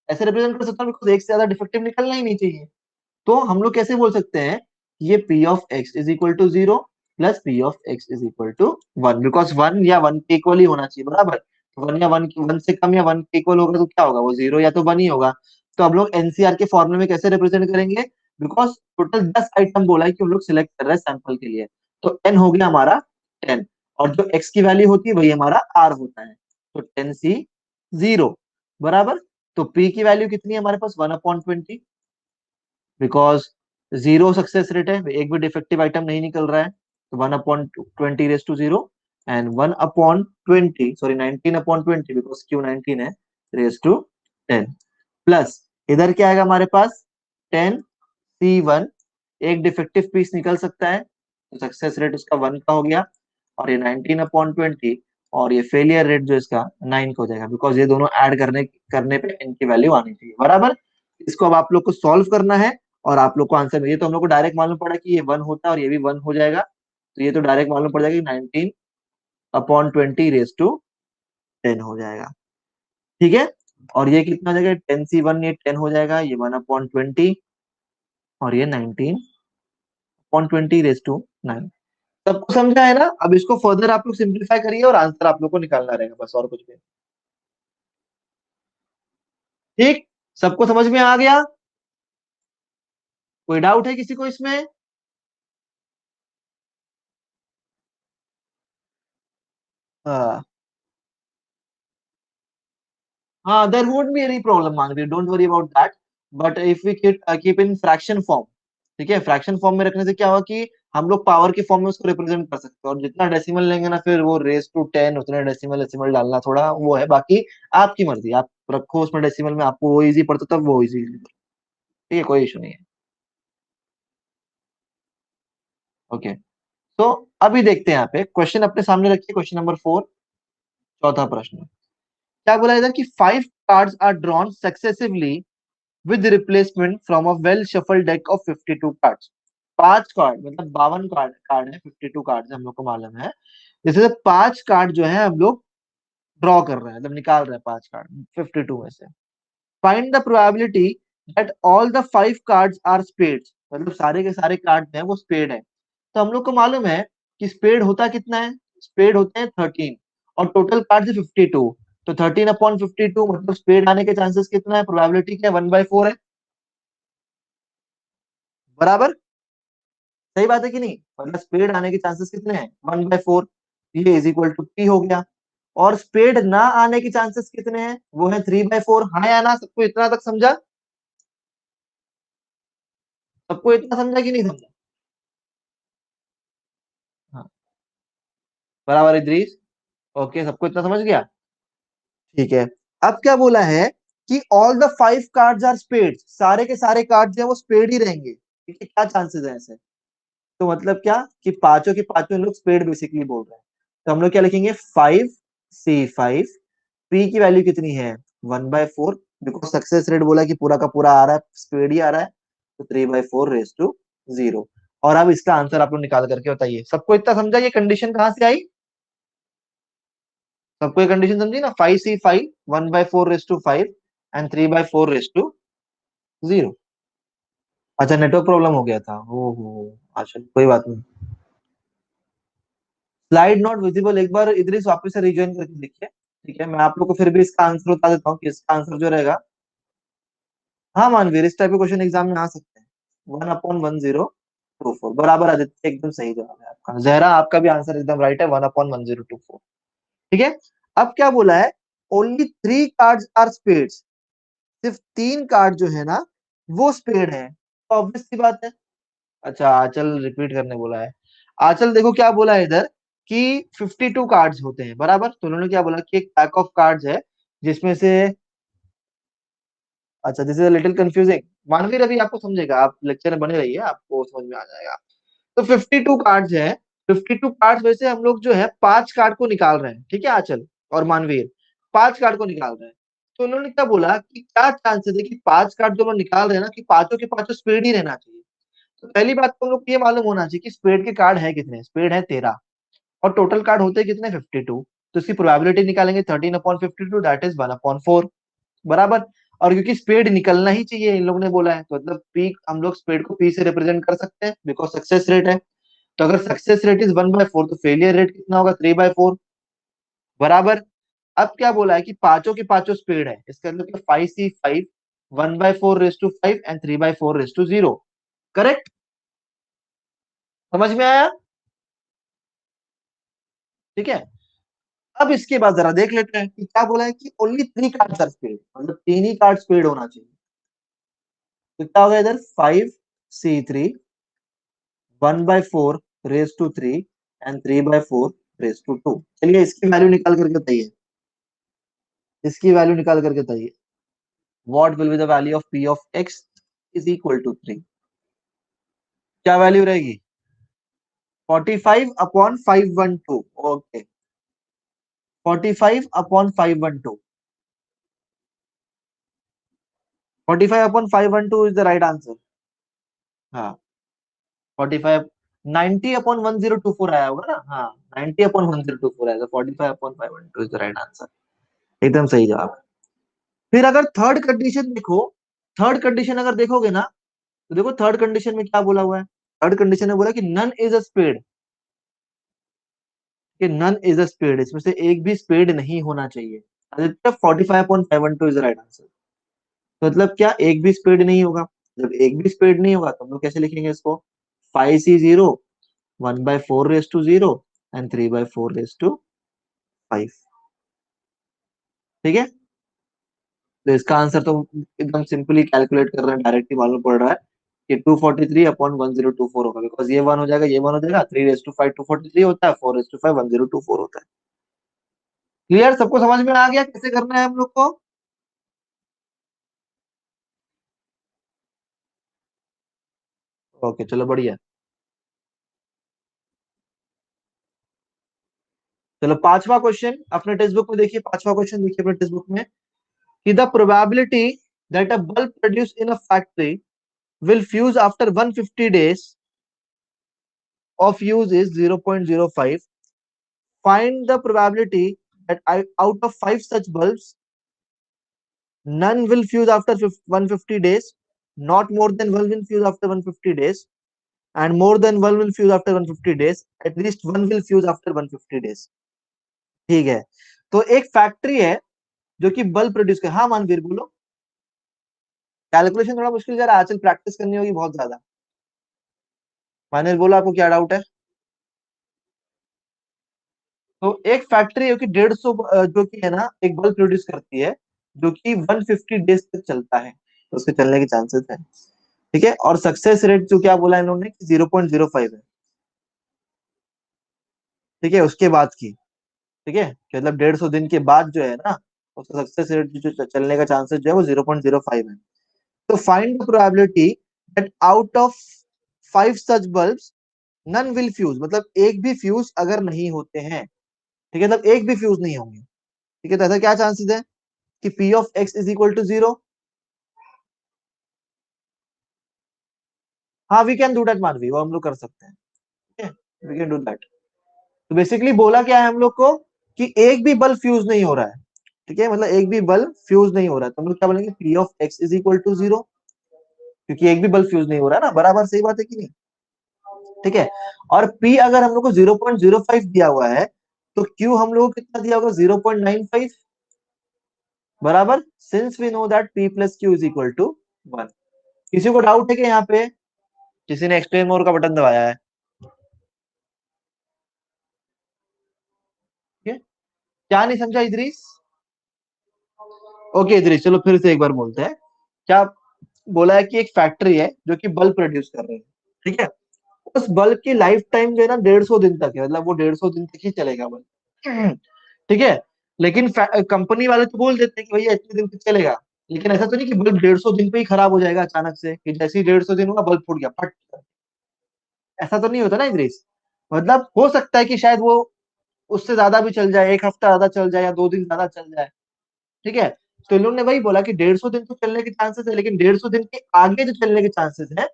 A: ऐसे रिप्रेजेंट कर सकता हूँ, बिकॉज एक से ज्यादा डिफेक्टिव निकलना ही नहीं चाहिए। तो हम लोग कैसे बोल सकते हैं, ये P of X is equal to 0 plus P of X is equal to 1, because 1 या 1 के इक्वल ही होना चाहिए, बराबर, तो 1 या 1 से कम या 1 के इक्वल होगा तो क्या होगा, वो 0 या तो 1 ही होगा। तो हम लोग एनसीआर के फॉर्मूले में कैसे रिप्रेजेंट करेंगे, बिकॉज टोटल 10 आइटम बोला है कि हम लोग सिलेक्ट कर रहे हैं सैंपल के लिए, तो एन हो गया हमारा 10, और जो एक्स की वैल्यू होती है वही हमारा आर होता है, तो 10C0, बराबर। तो पी की वैल्यू कितनी है हमारे पास, 1/20, बिकॉज 0 सक्सेस रेट है, एक भी डिफेक्टिव आइटम नहीं निकल रहा है, तो 1/20 raise to 0, and 1/20, sorry 19/20, because Q 19 है, रेस टू 10, प्लस इधर क्या आएगा हमारे पास, 10C1, एक डिफेक्टिव पीस निकल सकता है, तो सक्सेस रेट उसका 1 का हो गया, और ये 19/20, और ये फेलियर रेट जो इसका 9 का हो जाएगा, बिकॉज ये दोनों ऐड करने करने पे इनकी वैल्यू आनी चाहिए, बराबर। इसको अब आप लोग को सॉल्व करना है और आप लोग को आंसर मिले, तो हम लोग को डायरेक्ट मालूम पड़ा कि ये 1 होता है और ये भी 1 हो जाएगा, तो ये तो डायरेक्ट मालूम पड़ जाएगा कि 19/20 रेस टू 10 हो जाएगा, ठीक है। और ये कितना हो जाएगा, 10C1, ये 10 हो जाएगा, ये 1/20, और ये 19/20 रेस टू 9। सबको समझा है ना? अब इसको फर्दर आप लोग सिंप्लीफाई करिए और आंसर आप लोग को निकालना रहेगा, बस और कुछ भी नहीं। ठीक, सबको समझ में आ गया? कोई डाउट है किसी को इसमें? हाँ, हाँ, there would be any problem, Manvi, don't worry about that, but if we keep in fraction form, ठीक है, फ्रैक्शन फॉर्म में रखने से क्या होगा कि हम लोग पावर के फॉर्म में उसको रिप्रेजेंट कर सकते हैं, और जितना डेसिमल लेंगे ना फिर वो रेस टू 10 उतने डेसिमल डेसिमल डालना थोड़ा वो है, बाकी आपकी मर्जी, आप रखो उसमें डेसिमल में, आपको वो इजी पड़ता तब वो इजी, ठीक है, कोई इशू नहीं है। ओके, तो अभी देखते हैं यहाँ पे क्वेश्चन अपने सामने रखिए, क्वेश्चन नंबर 4, चौथा प्रश्न। क्या बोला इधर कि 5 cards are drawn successively with replacement from a well shuffle deck of 52 cards. 5 card मतलब 52 कार्ड कार्ड है, 52 कार्ड हम लोग को मालूम है। जैसे 5 कार्ड जो है हम लोग ड्रॉ कर रहे हैं, मतलब निकाल रहे हैं 5 कार्ड 52 में से। Find the probability that all the 5 cards are spades, मतलब सारे के सारे कार्ड हैं वो स्पेड है। तो हम लोग को मालूम है कि स्पेड होता कितना है, स्पेड होते हैं 13 और टोटल कार्ड है 52। तो 13/52 मतलब स्पेड आने के चांसेस कितना है, प्रोबेबिलिटी क्या है, 1/4 है। बराबर, सही बात है कि नहीं, मतलब स्पेड आने के चांसेस कितने हैं, 1/4। ये इज इक्वल टू पी हो गया। और स्पेड ना आने के चांसेस कितने हैं, वो है 3/4। हाँ या ना, सबको इतना तक समझा, सबको इतना समझा कि नहीं समझा? हाँ, बराबर इद्रीस। ओके, सबको इतना समझ गया, ठीक है। अब क्या बोला है कि all the 5 cards are spade, सारे के सारे कार्ड्स हैं वो स्पेड ही रहेंगे, ठीक है। क्या चांसेस है ऐसे, तो मतलब क्या कि पांचों के पांचों लोग स्पेड बेसिकली बोल रहे हैं। तो हम लोग क्या लिखेंगे, 5C5, पी की वैल्यू कितनी है, 1/4, बिकॉज सक्सेस रेट बोला कि पूरा का पूरा आ रहा है, स्पेड ही आ रहा है, तो 3/4 रेस टू 0। और अब इसका आंसर आप लोग निकाल करके बताइए। सबको इतना समझा, ये कंडीशन कहां से आई, सबको ये कंडीशन समझी ना, 5C5, 1/4 raise to 5 and 3/4 raise to 0। अच्छा, नेटवर्क प्रॉब्लम हो गया था, ओहो, अच्छा कोई बात नहीं। स्लाइड नॉट विजिबल, एक बार इधर ही वापस से रिज्वाइन करके देखिए, ठीक है। मैं आप लोग को फिर भी इसका आंसर बता देता हूँ कि इसका आंसर जो रहेगा, हाँ मानवीर, इस टाइप के क्वेश्चन एग्जाम में आ सकते हैं। 1/1024, बराबर आदित्य, एकदम सही जवाब है आपका। जहरा, आपका भी आंसर एकदम राइट है, 1/1024, ठीक है। अब क्या बोला है, ओनली 3 कार्ड्स आर स्पेड्स, सिर्फ 3 कार्ड जो है ना वो स्पेड है, तो ऑब्वियस सी बात है। अच्छा, आंचल रिपीट करने बोला है। आंचल देखो क्या बोला है इधर कि 52 कार्ड्स होते हैं, बराबर। तो उन्होंने क्या बोला कि एक पैक ऑफ कार्ड्स है जिसमें से, अच्छा this is little confusing, Manveer अभी आपको समझेगा, आप लेक्चर में बने रहिए, आपको समझ में आ जाएगा। तो 52 कार्ड्स है, 52 कार्ड्स में से हम लोग जो है 5 कार्ड को निकाल रहे हैं, ठीक है आंचल और मानवीर, 5 कार्ड को निकाल रहे हैं। तो उन्होंने क्या बोला कि क्या चांसेस है कि 5 कार्ड जो हम लोग निकाल रहे हैं ना, कि पांचों के पांचों स्पीड ही रहना चाहिए। तो पहली बात तो हम लोग को ये मालूम होना चाहिए कि स्पेड के कार्ड है कितने, स्पेड है 13 और टोटल कार्ड होते हैं कितने, 52। तो इसकी प्रोबेबिलिटी निकालेंगे 13/52, दैट इज 1/4, बराबर। और क्योंकि स्पेड निकलना ही चाहिए इन लोगों ने बोला है, तो मतलब पी, हम लोग स्पेड को पी से रिप्रेजेंट कर सकते हैं बिकॉज सक्सेस रेट है। तो अगर सक्सेस रेट इज 1/4 तो फेलियर रेट कितना होगा, 3/4, बराबर। अब क्या बोला है कि पांचों के पांचों स्पेड है, इसका मतलब 5C5, 1/4 raise to 5 and 3/4 raise to 0, correct, समझ में आया, ठीक है। अब इसके बाद जरा देख लेते हैं कि क्या बोला है कि ओनली 3 कार्ड्स आर स्पेड, मतलब 3 ही कार्ड स्पेड होना चाहिए। तो क्या होगा इधर, 5C3, 1/4 raise to 3 and 3/4 raise to 2। चलिए इसकी वैल्यू निकाल करके बताइए, इसकी वैल्यू निकाल करके बताइए। What will be the value of P of X is equal to 3, क्या वैल्यू रहेगी, 45/512, okay, 45/512, 45/512 is the right answer. हाँ, 45, 90/1024 आया होगा ना, हाँ 90/1024 आएगा, 45/512 इज द राइट आंसर, एकदम सही जवाब। फिर अगर थर्ड कंडीशन देखो, थर्ड कंडीशन अगर देखोगे ना, तो देखो थर्ड कंडीशन में क्या बोला हुआ है, थर्ड कंडीशन में बोला कि नन इज अ स्पेड, कि नन इज अ स्पेड, इसमें से एक भी स्पेड नहीं होना चाहिए। Aditya, 45/512 is the right answer. तो मतलब क्या, एक भी स्पेड नहीं होगा, जब एक भी स्पेड नहीं होगा तो हम लोग कैसे लिखेंगे इसको, 5C0, 1/4 raise to 0 and 3/4 raise to 5, ठीक है। तो इसका आंसर तो एकदम सिंपली कैलकुलेट कर रहे हैं, डायरेक्टली मालूम पड़ रहा है कि 243/1024 होगा, बिकॉज ये वन हो जाएगा, ये वन हो जाएगा, 3/5 243 होता है, 4/5 1024 होता है। क्लियर, सबको समझ में आ गया कैसे करना है हम लोग को? ओके, चलो बढ़िया। चलो पांचवा क्वेश्चन अपने टेक्स्ट बुक में देखिए, पांचवा क्वेश्चन देखिए अपने टेक्स्ट बुक में कि the probability that a bulb produce in a factory will fuse after 150 days of use is 0.05. Find the probability that out of 5 such bulbs, none will fuse after 150 days, not more than one will fuse after 150 days, and more than one will fuse after 150 days, at least one will fuse after 150 days. ठीक है, तो एक factory है जो कि bulb produce कर, हाँ मानवीर बोलो। कैलकुलेशन थोड़ा मुश्किल जा रहा है, आजकल प्रैक्टिस करनी होगी बहुत ज्यादा। मानवीर बोलो आपको क्या डाउट है। तो एक फैक्ट्री है कि 150 जो कि है ना एक बल्ब प्रोड्यूस करती है जो कि 150 डेज तक चलता है, तो उसके चलने के चांसेस है। ठीक है, और सक्सेस रेट जो क्या बोला इन्होंने 0.05 है। ठीक है, उसके बाद की, ठीक है, मतलब 150 दिन के बाद जो है ना उसका सक्सेस रेट जो चलने का चांसेस जो है वो 0.05 है। तो find the probability that out of 5 such bulbs none will fuse, मतलब एक भी फ्यूज अगर नहीं होते हैं, ठीक है, मतलब एक भी फ्यूज नहीं होंगे। ठीक है, तो ऐसा क्या चांसेस है कि P of x is equal to 0। हाँ वी कैन डू दैट मानवी, वो हम लोग कर सकते हैं। ठीक है, वी कैन डू दैट। तो बेसिकली बोला क्या है हम लोग को कि एक भी बल्ब फ्यूज नहीं हो रहा है। ठीक है, मतलब एक भी बल्ब फ्यूज नहीं हो रहा है, तो हम लोग क्या बोलेंगे P of x is equal to 0, क्योंकि एक भी बल्ब फ्यूज नहीं हो रहा है ना, बराबर सही बात है कि नहीं। ठीक है, और P अगर हम लोग को 0.05 दिया हुआ है तो Q हम लोग को कितना दिया होगा 0.95, बराबर, since we know that P plus Q is equal to 1। किसी को डाउट है कि यहाँ पे किसी ने एक्सप्लेन मोर का बटन दबाया है। ठीक है, क्या नहीं समझा इदरीस। ओके इदरीस, चलो फिर से एक बार बोलते हैं। क्या बोला है कि एक फैक्ट्री है जो कि बल्ब प्रोड्यूस कर रही है। ठीक है, उस बल्ब की लाइफ टाइम जो है ना 150 दिन तक है, मतलब वो 150 दिन तक ही चलेगा बल्ब। ठीक है, लेकिन कंपनी वाले तो बोल देते हैं कि भैया इतने दिन तक चलेगा, लेकिन ऐसा तो नहीं कि बल्ब 150 दिन पे ही खराब हो जाएगा अचानक से, कि जैसे ही 150 दिन हुआ बल्ब फूट गया फट। ऐसा तो नहीं होता ना इद्रिस, मतलब हो सकता है कि शायद वो उससे ज्यादा भी चल जाए, एक हफ्ता ज्यादा चल जाए या 2 दिन ज्यादा चल जाए। ठीक है, तो इन लोगों ने वही बोला कि 150 दिन तो चलने के चांसेस है, लेकिन 150 दिन के आगे जो चलने के चांसेस है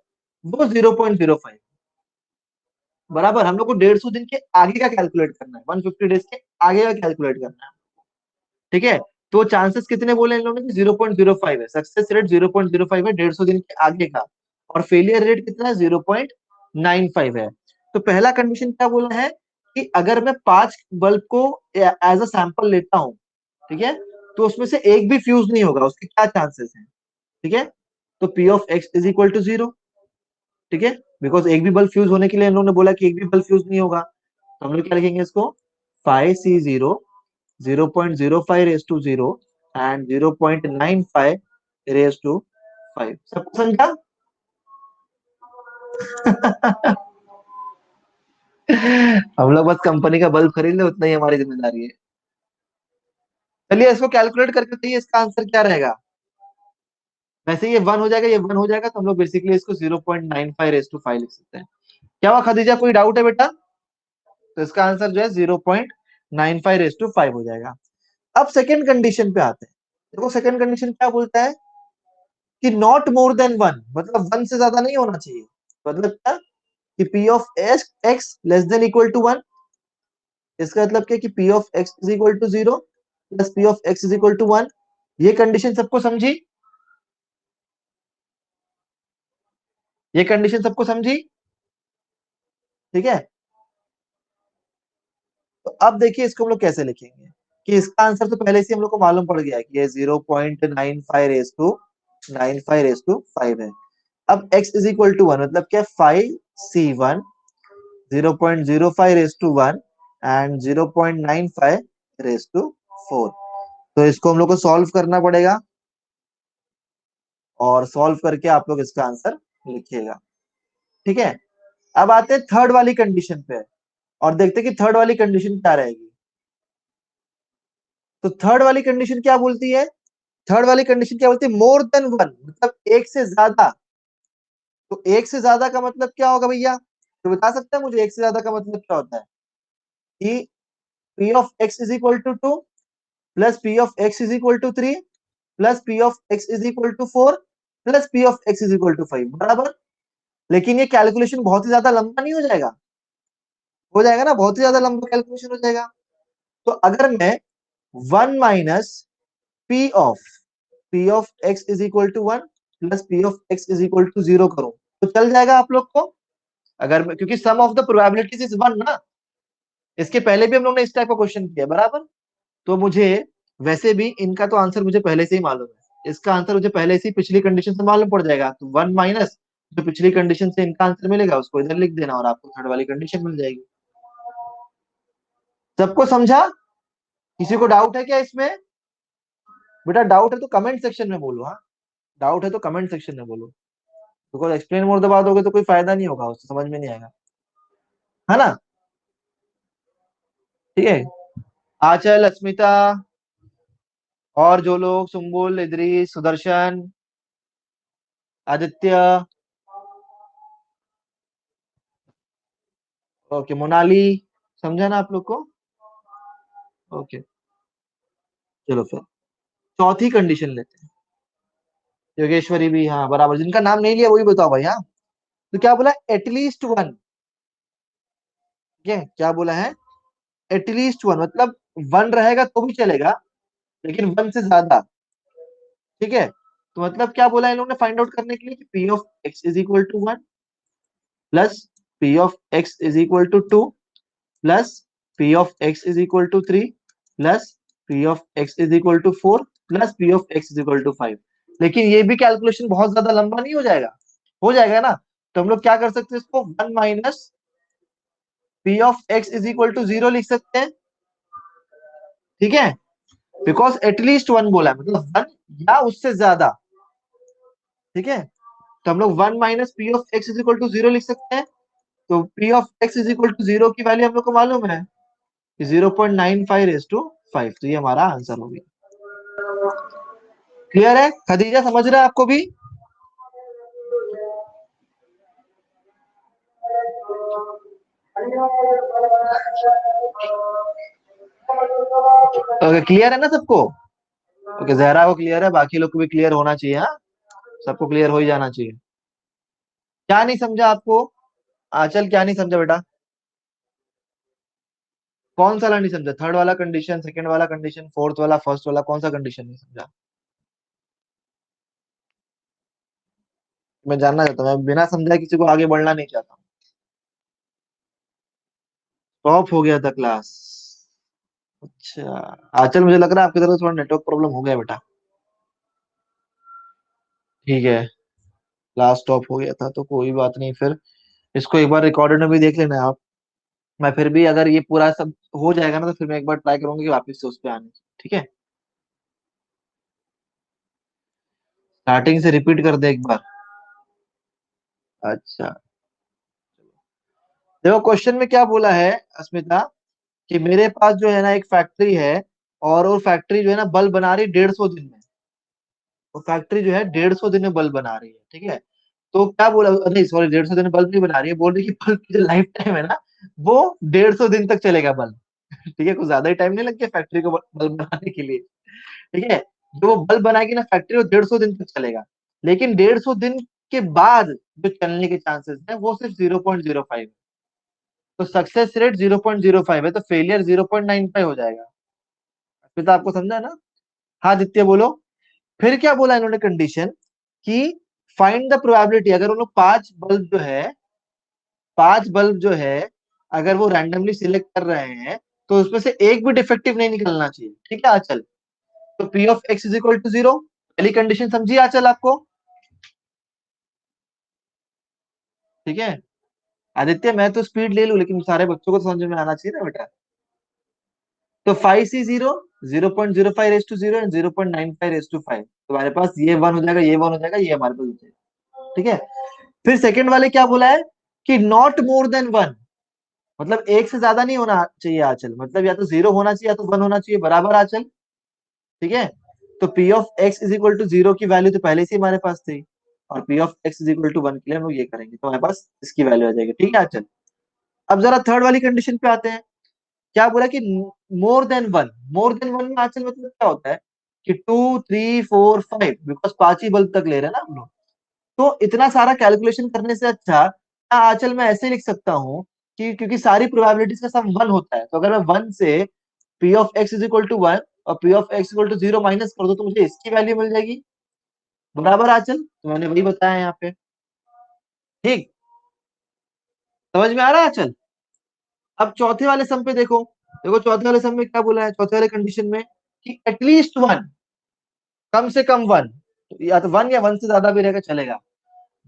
A: वो 0.05। बराबर, हम लोग को 150 दिन के आगे का कैलकुलेट करना है, 150 डेज के आगे का कैलकुलेट करना है। ठीक है, तो चांसेस कितने बोले इन लोगों ने 0.05 है, सक्सेस रेट 0.05 है 150 दिन के आगे का, और फेलियर रेट कितना है 0.95 है। तो पहला कंडीशन क्या बोला है कि अगर मैं 5 बल्ब को एज अ सैंपल लेता हूं, ठीक है, तो उसमें से एक भी फ्यूज नहीं होगा, उसके क्या चांसेस हैं। ठीक है, तो P of x is equal to 0। ठीक है, बिकॉज एक भी बल्ब फ्यूज होने के लिए इन लोगों ने बोला कि एक भी बल्ब फ्यूज नहीं होगा, तो हम लोग क्या लिखेंगे इसको 5C0 0.05 raise to 0 and 0.95 raise to 5। सबको समझा। हम लोग बस कंपनी का बल्ब खरीद ले, उतना ही हमारी जिम्मेदारी है। चलिए इसको कैलकुलेट करके बताइए इसका आंसर क्या रहेगा। वैसे ये 1 हो जाएगा, ये 1 हो जाएगा, तो हम लोग बेसिकली इसको 0.95 रेस टू 5 लिख सकते हैं। क्या हुआ खदीजा, कोई डाउट है बेटा। तो इसका आंसर जो है 0.95 रेस टू 5 हो जाएगा। अब सेकेंड कंडीशन पे आते हैं। देखो सेकेंड कंडीशन क्या बोलता है कि नॉट मोर देन 1, मतलब 1 से ज्यादा नहीं होना चाहिए। मतलब क्या कि P of x less than equal to 1। इसका मतलब क्या कि P of x is equal to 0 plus P of x is equal to 1। ये कंडीशन सबको समझी, ये कंडीशन सबको समझी। ठीक है, तो अब देखिए इसको हम लोग कैसे लिखेंगे कि इसका आंसर तो पहले से हम लोग को मालूम पड़ गया है कि ये 0.95 रेस टू 5 है। अब x इज इक्वल टू 1 मतलब क्या 5C1 0.05 raise to 1 and 0.95 raise to 4। तो इसको हम लोग को सॉल्व करना पड़ेगा, और सॉल्व करके आप लोग इसका आंसर लिखिएगा। ठीक है, अब आते हैं थर्ड वाली कंडीशन पे और देखते हैं कि थर्ड वाली कंडीशन क्या रहेगी। तो थर्ड वाली कंडीशन क्या बोलती है, थर्ड वाली कंडीशन क्या बोलती है मोर देन 1, मतलब एक से ज्यादा। तो एक से ज्यादा का मतलब क्या होगा भैया, तो बता सकते हैं मुझे एक से ज्यादा का मतलब क्या होता है कि P of X is equal to 2 plus P of X is equal to 3 plus P of X is equal to 4 plus P of X is equal to 5 बराबर। लेकिन ये कैलकुलेशन बहुत ही ज्यादा लंबा नहीं हो जाएगा? हो जाएगा ना, बहुत ही ज्यादा लंबा कैलकुलेशन हो जाएगा। तो अगर मैं 1 minus P of X is equal to 1 plus P of X is equal to 0 करूं तो चल जाएगा आप लोग को? अगर मैं, क्योंकि सम ऑफ द प्रोबेबिलिटीज इज 1 ना, इसके पहले भी हम लोग ने इस टाइप का क्वेश्चन किया बराबर। तो मुझे वैसे भी इनका तो आंसर मुझे पहले से ही मालूम है, इसका आंसर मुझे पहले से ही पिछली कंडीशन से मालूम पड़ जाएगा। तो 1 माइनस जो पिछली कंडीशन से इनका आंसर मिलेगा उसको इधर लिख देना और आपको थर्ड वाली कंडीशन मिल जाएगी। सबको समझा? किसी को डाउट है क्या इसमें? बेटा डाउट है तो कमेंट सेक्शन में बोलो। हाँ, डाउट है तो कमेंट सेक्शन में बोलो, बिकॉज एक्सप्लेन मोर दबा दोगे तो कोई फायदा नहीं होगा, उससे समझ में नहीं आएगा, है ना? ठीक है। आंचल, अस्मिता और जो लोग, सुम्बुल, इदरीस, सुदर्शन, आदित्य, ओके, मोनाली, समझा ना आप लोग को? ओके, चलो फिर चौथी कंडीशन लेते हैं। योगेश्वरी भी, हाँ बराबर, जिनका नाम नहीं लिया वही बताओ भाई। हाँ, तो क्या बोला? At least one. क्या बोला है? एटलीस्ट वन, मतलब वन रहेगा तो भी चलेगा लेकिन वन से ज्यादा। ठीक है, तो मतलब क्या बोला इन लोगों ने फाइंड आउट करने के लिए कि P of X is equal to 1 plus P of X is equal to 2 plus P of X is equal to 3 plus P of X is equal to 4 plus P of X is equal to 5। लेकिन ये भी calculation बहुत ज्यादा लंबा नहीं हो जाएगा? हो जाएगा ना। तो हम लोग क्या कर सकते हैं, इसको 1 minus P of X is equal to 0 लिख सकते हैं। ठीक है, बिकॉज एटलीस्ट वन बोला है, मतलब वन या उससे ज्यादा। ठीक है, तो हम लोग 1 minus P of X is equal to 0 लिख सकते हैं। तो P of X is equal to 0 की वैल्यू हम लोग को मालूम है 0.95 तो ये हमारा आंसर हो गया। क्लियर है? खदीजा समझ रहा है आपको भी? ओके, क्लियर है ना सबको? ओके, जहरा को क्लियर है, बाकी लोग को भी क्लियर होना चाहिए। हाँ, सबको क्लियर हो ही जाना चाहिए। क्या नहीं समझा आपको? आंचल क्या नहीं समझा बेटा? कौन सा वाला नहीं समझा? थर्ड वाला कंडीशन, सेकंड वाला कंडीशन, फोर्थ वाला, फर्स्ट वाला, कौन सा कंडीशन नहीं समझा? मैं जानना चाहता हूँ, मैं बिना समझा किसी को आगे बढ़ना नहीं चाहता हूँ। टॉप हो गया था क्लास? अच्छा, आंचल मुझे लग रहा है आपकी तरफ थोड़ा नेटवर्क प्रॉब्लम हो गया बेटा। ठीक है, क्लास टॉप हो गया था तो कोई बात नहीं, फिर इसको एक बार रिकॉर्डेड में भी देख लेना आप। मैं फिर भी अगर ये पूरा सब हो जाएगा ना तो फिर मैं एक बार ट्राई करूंगी कि वापस से उस पे आने की। ठीक है, स्टार्टिंग से रिपीट कर दे एक बार। अच्छा, देखो क्वेश्चन में क्या बोला है अस्मिता, कि मेरे पास जो है ना एक फैक्ट्री है और वो फैक्ट्री जो है ना बल्ब बना रही 150 दिन में। वो फैक्ट्री जो है 150 दिन में बल्ब बना रही है। ठीक है, तो क्या बोला, नहीं सॉरी, 150 दिन में बल्ब नहीं बना रही है, बोल रही है कि बल्ब की जो लाइफ टाइम है ना वो 150 दिन तक चलेगा बल्ब। ठीक है, कुछ ज्यादा ही टाइम नहीं लग गया फैक्ट्री को बल्ब बनाने के लिए। ठीक है, जो वो बल्ब बनाएगी ना फैक्ट्री, वो 150 दिन तक चलेगा। लेकिन 150 दिन के बाद जो चलने के चांसेस है वो सिर्फ 0.05 है। तो सक्सेस रेट 0.05 है, तो फेलियर 0.95 हो जाएगा। फिर तो आपको समझा ना? हाँ आदित्य बोलो। फिर क्या बोला इन्होंने कंडीशन, कि फाइंड द प्रोबेबिलिटी, अगर उन लोग पांच बल्ब जो है अगर वो रैंडमली सिलेक्ट कर रहे हैं तो उसमें से एक भी डिफेक्टिव नहीं निकलना चाहिए। ठीक है आचल, तो P of X is equal to 0, पहली कंडीशन समझिए आचल आपको? ठीक है आदित्य, मैं तो स्पीड ले लूं लेकिन सारे बच्चों को तो समझ में आना चाहिए ना बेटा। तो 5C0, 0.05 raise to 0 and 0.95 raise to 5, तो हमारे पास ये वन हो जाएगा, ये वन हो जाएगा, ये हमारे पास हो जाएगा। ठीक है, फिर सेकंड वाले क्या बोला है, कि नॉट मोर देन वन, मतलब एक से ज्यादा नहीं होना चाहिए आचल, मतलब या तो 0 होना चाहिए या तो 1 होना चाहिए बराबर आचल। ठीक है, तो P of X is equal to 0 की वैल्यू तो पहले से ही हमारे पास थी, और P of X is equal to 1 के लिए हम लोग ये करेंगे तो हमारे पास इसकी वैल्यू आ जाएगी। ठीक है आचल, अब जरा थर्ड वाली कंडीशन पे आते हैं। क्या बोला कि more than one, more than one में आंसर मतलब क्या होता है कि 2 3 4 5, बिकॉज 5 ही बल्ब तक ले रहे हैं ना हम लोग। तो इतना सारा कैलकुलेशन करने से अच्छा आंचल मैं ऐसे लिख सकता हूँ कि क्योंकि सारी प्रोबेबिलिटीज का सम वन होता है, तो अगर मैं वन से P of X is equal to one और P of X equal to zero minus कर दो तो मुझे इसकी वैल्यू मिल जाएगी। बराबर आंचल, तो मैंने वही बताया यहाँ पे। ठीक, समझ में आ रहा है आंचल? अब चौथे वाले सम पे देखो, देखो चौथे वाले सम में क्या बोला है, चौथे वाले कंडीशन में कि एटलीस्ट वन, कम से कम वन, या तो वन या वन से ज्यादा भी रहेगा चलेगा।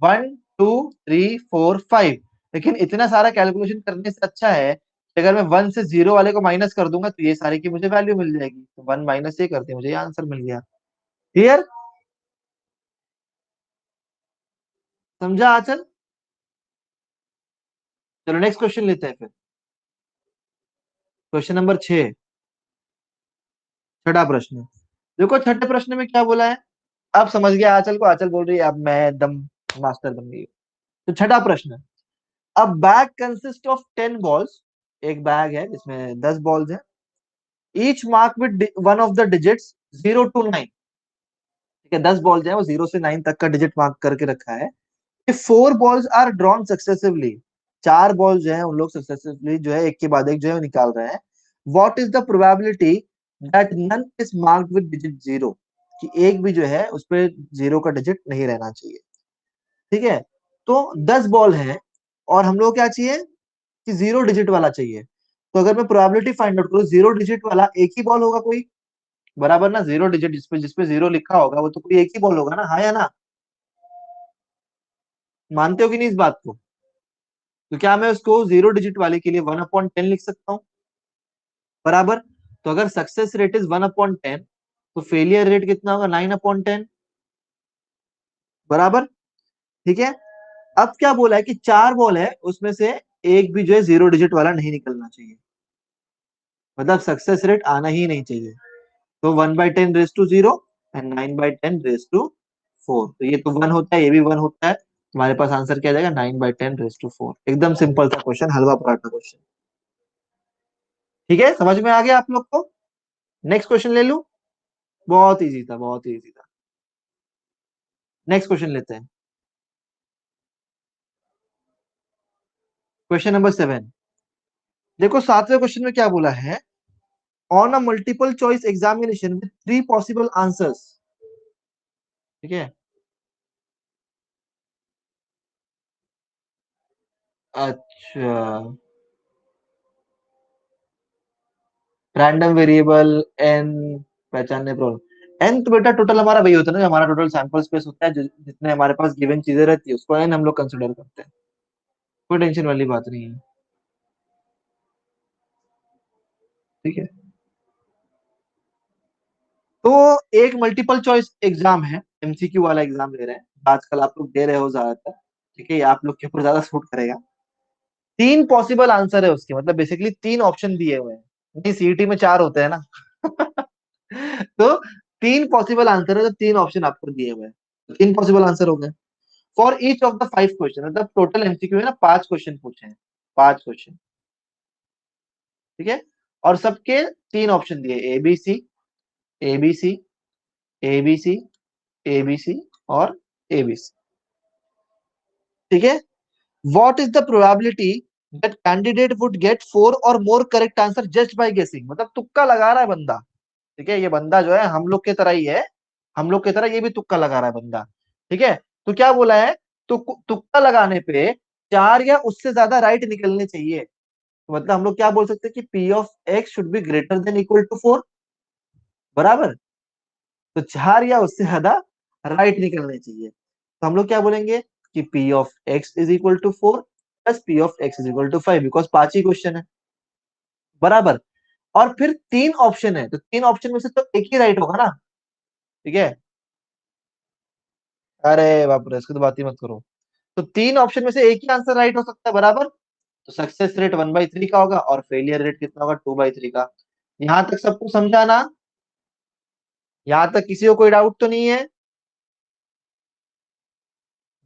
A: 1 2 3 4 5, लेकिन इतना सारा कैलकुलेशन करने से अच्छा है कि अगर मैं वन से जीरो वाले को माइनस कर दूंगा तो ये सारे की मुझे वैल्यू मिल जाएगी, तो वन माइनस ये करते मुझे ये आंसर मिल गया। क्लियर? समझा आचल? चलो नेक्स्ट क्वेश्चन लेते हैं फिर। क्वेश्चन नंबर 6, छठा प्रश्न। देखो छठे प्रश्न में क्या बोला है, अब समझ गया आचल को, आचल बोल रही है अब मैं एकदम मास्टर बन गई हूँ। तो छठा प्रश्न, अब बैग कंसिस्ट ऑफ 10 बॉल्स, एक बैग है जिसमें 10 बॉल्स हैं, each mark with one of the digits 0 to 9। ठीक है, 10 बॉल्स हैं, वो 0 से 9 तक का डिजिट मार्क करके रखा है। Four balls are drawn successively, चार बॉल जो है उन लोग सक्सेसिवली जो है एक के बाद एक जो है वो निकाल रहे हैं। What is the probability that none is marked with digit zero, कि एक भी जो है उस पर जीरो का डिजिट नहीं रहना चाहिए। ठीक है, तो 10 बॉल है और हम लोग क्या चाहिए कि जीरो डिजिट वाला चाहिए। तो अगर मैं प्रोबेबिलिटी फाइंड आउट करूं, जीरो डिजिट वाला एक ही बॉल होगा कोई, बराबर ना, जीरो डिजिट जिसपे जीरो लिखा होगा वो तो कोई एक ही बॉल होगा ना, हाँ या ना? मानते हो कि नहीं इस बात को? तो क्या मैं उसको जीरो डिजिट वाले के लिए 1/10 लिख सकता हूँ? बराबर। तो अगर सक्सेस रेट इज 1/10, तो फेलियर रेट कितना होगा, 9/10। बराबर। ठीक है, अब क्या बोला है कि चार बॉल है उसमें से एक भी जो है जीरो डिजिट वाला नहीं निकलना चाहिए, मतलब सक्सेस रेट आना ही नहीं चाहिए। तो 1/10 raise to 0 and 9/10 raise to 4, तो ये तो वन होता है, ये भी वन होता है, तुम्हारे पास आंसर क्या आ जाएगा, 9/10 रेज टू 4। एकदम सिंपल सा क्वेश्चन, हलवा पराठा क्वेश्चन। ठीक है, समझ में आ गया आप लोग को? नेक्स्ट क्वेश्चन ले लूं? बहुत इजी था, बहुत इजी था। नेक्स्ट क्वेश्चन लेते हैं, क्वेश्चन नंबर 7। देखो सातवें क्वेश्चन में क्या बोला है, on a multiple choice examination with 3 possible answers. ठीक है, अच्छा, रैंडम वेरिएबल एन पहचानने प्रॉब्लम। एन तो बेटा टोटल हमारा वही होता है ना, जो हमारा टोटल सैंपल स्पेस होता है, जितने हमारे पास गिवन चीजें रहती है उसको एन हम लोग कंसिडर करते हैं। कोई टेंशन वाली बात नहीं है। ठीक है, तो एक मल्टीपल चॉइस एग्जाम है, एमसीक्यू वाला एग्जाम ले रहे हैं, आजकल आप लोग दे रहे हो ज्यादातर। ठीक है, ये आप लोग के ऊपर ज्यादा सूट करेगा। 3 पॉसिबल आंसर है उसके, मतलब बेसिकली 3 ऑप्शन दिए हुए हैं, नहीं सीईटी में 4 होते हैं ना। तो 3 पॉसिबल आंसर है, तो 3 ऑप्शन आपको दिए हुए हैं, तो 3 पॉसिबल आंसर हो गए for each of the 5 question. मतलब टोटल एमसीक्यू है ना, 5 क्वेश्चन पूछे हैं, 5 क्वेश्चन। ठीक है, और सबके 3 ऑप्शन दिए, एबीसी, एबीसी, एबीसी, एबीसी और एबीसी। ठीक है, what is the probability that candidate would get 4 और more correct answer just by गेसिंग, मतलब तुक्का लगा रहा है बंदा। ठीक है, ये बंदा जो है हम लोग की तरह ही है, हम लोग की तरह ये भी तुक्का लगा रहा है बंदा। ठीक है, तो क्या बोला है, तो तुक्का लगाने पे 4 या उससे ज्यादा राइट निकलने चाहिए। तो मतलब हम लोग क्या बोल सकते हैं कि P of X should be greater than equal to 4। बराबर, तो 4 या उससे ज्यादा राइट निकलने चाहिए, तो हम लोग क्या बोलेंगे कि P of X is equal to 4 plus P of X is equal to 5, because 5 ही क्वेश्चन है। बराबर, और फिर 3 ऑप्शन है, तो 3 ऑप्शन में से तो एक ही राइट होगा ना। ठीक है, अरे बाप रे, इसकी तो बात ही मत करो। तो 3 ऑप्शन में से एक ही आंसर राइट हो सकता है। बराबर, तो सक्सेस रेट 1/3 का होगा और फेलियर रेट कितना होगा, 2/3 का। यहां तक सबको समझा ना? यहां तक किसी को कोई डाउट तो नहीं है?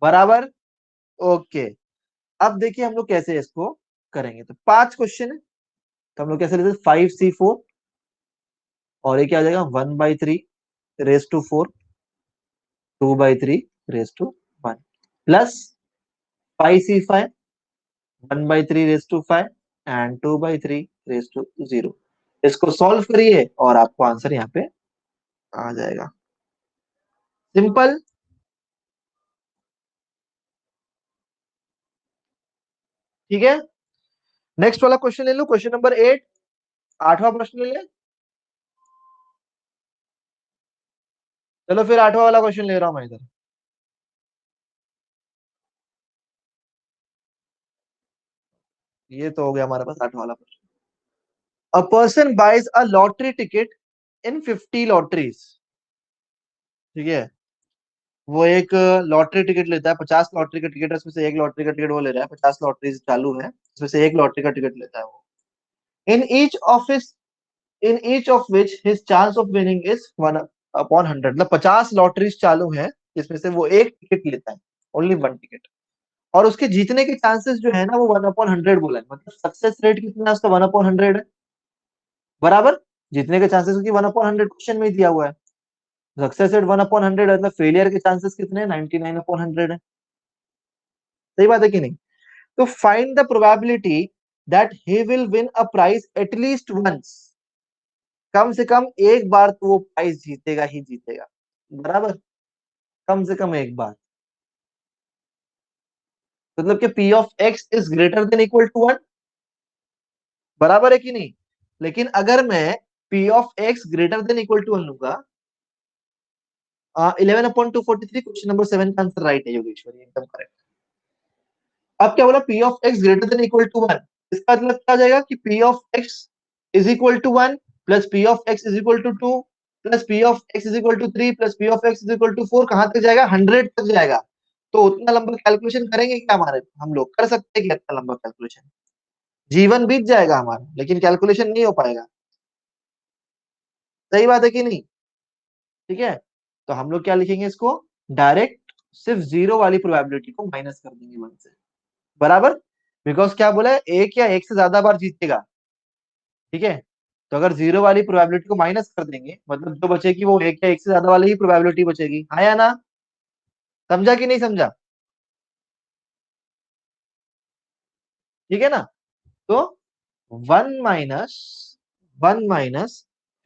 A: बराबर, ओके। अब देखिए हम लोग कैसे इसको करेंगे, तो 5 क्वेश्चन है। तो हम लोग कैसे लेते हैं 5c4 और ये क्या आ जाएगा 1/3 raise to 4 2/3 raise to 1 plus 5c5 1/3 raise to 5 and 2/3 raise to 0। इसको सॉल्व करिए और आपको आंसर यहाँ पे आ जाएगा। सिंपल। ठीक है, नेक्स्ट वाला क्वेश्चन ले लो, क्वेश्चन नंबर 8, 8वां प्रश्न ले ले। चलो फिर 8वां वाला क्वेश्चन ले रहा हूं मैं इधर। ये तो हो गया हमारे पास 8वां वाला प्रश्न। A person buys a lottery ticket in 50 lotteries. ठीक है, वो एक लॉटरी टिकट लेता है, 50 लॉटरी का टिकट है, उसमें से एक लॉटरी का टिकट वो ले रहा है, 50 लॉटरी चालू है, उसमें से एक लॉटरी का टिकट लेता है वो। In each of his in each of which his chance of winning is 1/100। मतलब 50 लॉटरीज चालू है जिसमें से वो एक टिकट लेता है, ओनली वन टिकट, और उसके जीतने के चांसेस जो है ना वो 1/100 बोला है। मतलब सक्सेस रेट कितना है उसका 1/100 है। बराबर, जीतने के चांसेस की 1/100 क्वेश्चन में ही दिया हुआ है। सक्सेस रेट 1/100 है, मतलब फेलियर के चांसेस कितने हैं 99/100 है। सही बात है कि नहीं? तो find the probability that he will win a prize at least once. कम से कम एक बार तो वो प्राइज जीतेगा ही जीतेगा। बराबर, कम से कम एक बार। मतलब कि P of X is greater than equal to 1। बराबर है कि नहीं? लेकिन अगर मैं P of X greater than equal to 1 लूंगा, 11/243, क्वेश्चन नंबर 7 का आंसर राइट है योगेश्वरी, एकदम करेक्ट। अब क्या बोला, P of X greater than equal to 1। इसका मतलब क्या आ जाएगा कि P of X is equal to 1 plus P of X is equal to 2 plus P of X is equal to 3 plus P of X is equal to 4। कहां तक जाएगा? 100 तक जाएगा। तो उतना लंबा कैलकुलेशन करेंगे क्या? हमारे हम लोग कर सकते हैं क्या इतना लंबा कैलकुलेशन? जीवन बीत जाएगा हमारा, लेकिन कैलकुलेशन नहीं हो पाएगा। सही बात है कि नहीं? ठीक है, तो हम लोग क्या लिखेंगे इसको, डायरेक्ट सिर्फ जीरो वाली प्रोबेबिलिटी को माइनस कर देंगे 1 से। बराबर, बिकॉज क्या बोला है, एक या एक से ज्यादा बार जीतेगा। ठीक है, तो अगर जीरो वाली प्रोबेबिलिटी को माइनस कर देंगे मतलब जो बचेगी वो एक या एक से ज्यादा वाली ही प्रोबेबिलिटी बचेगी। हाँ या ना? समझा कि नहीं समझा? ठीक है ना? तो 1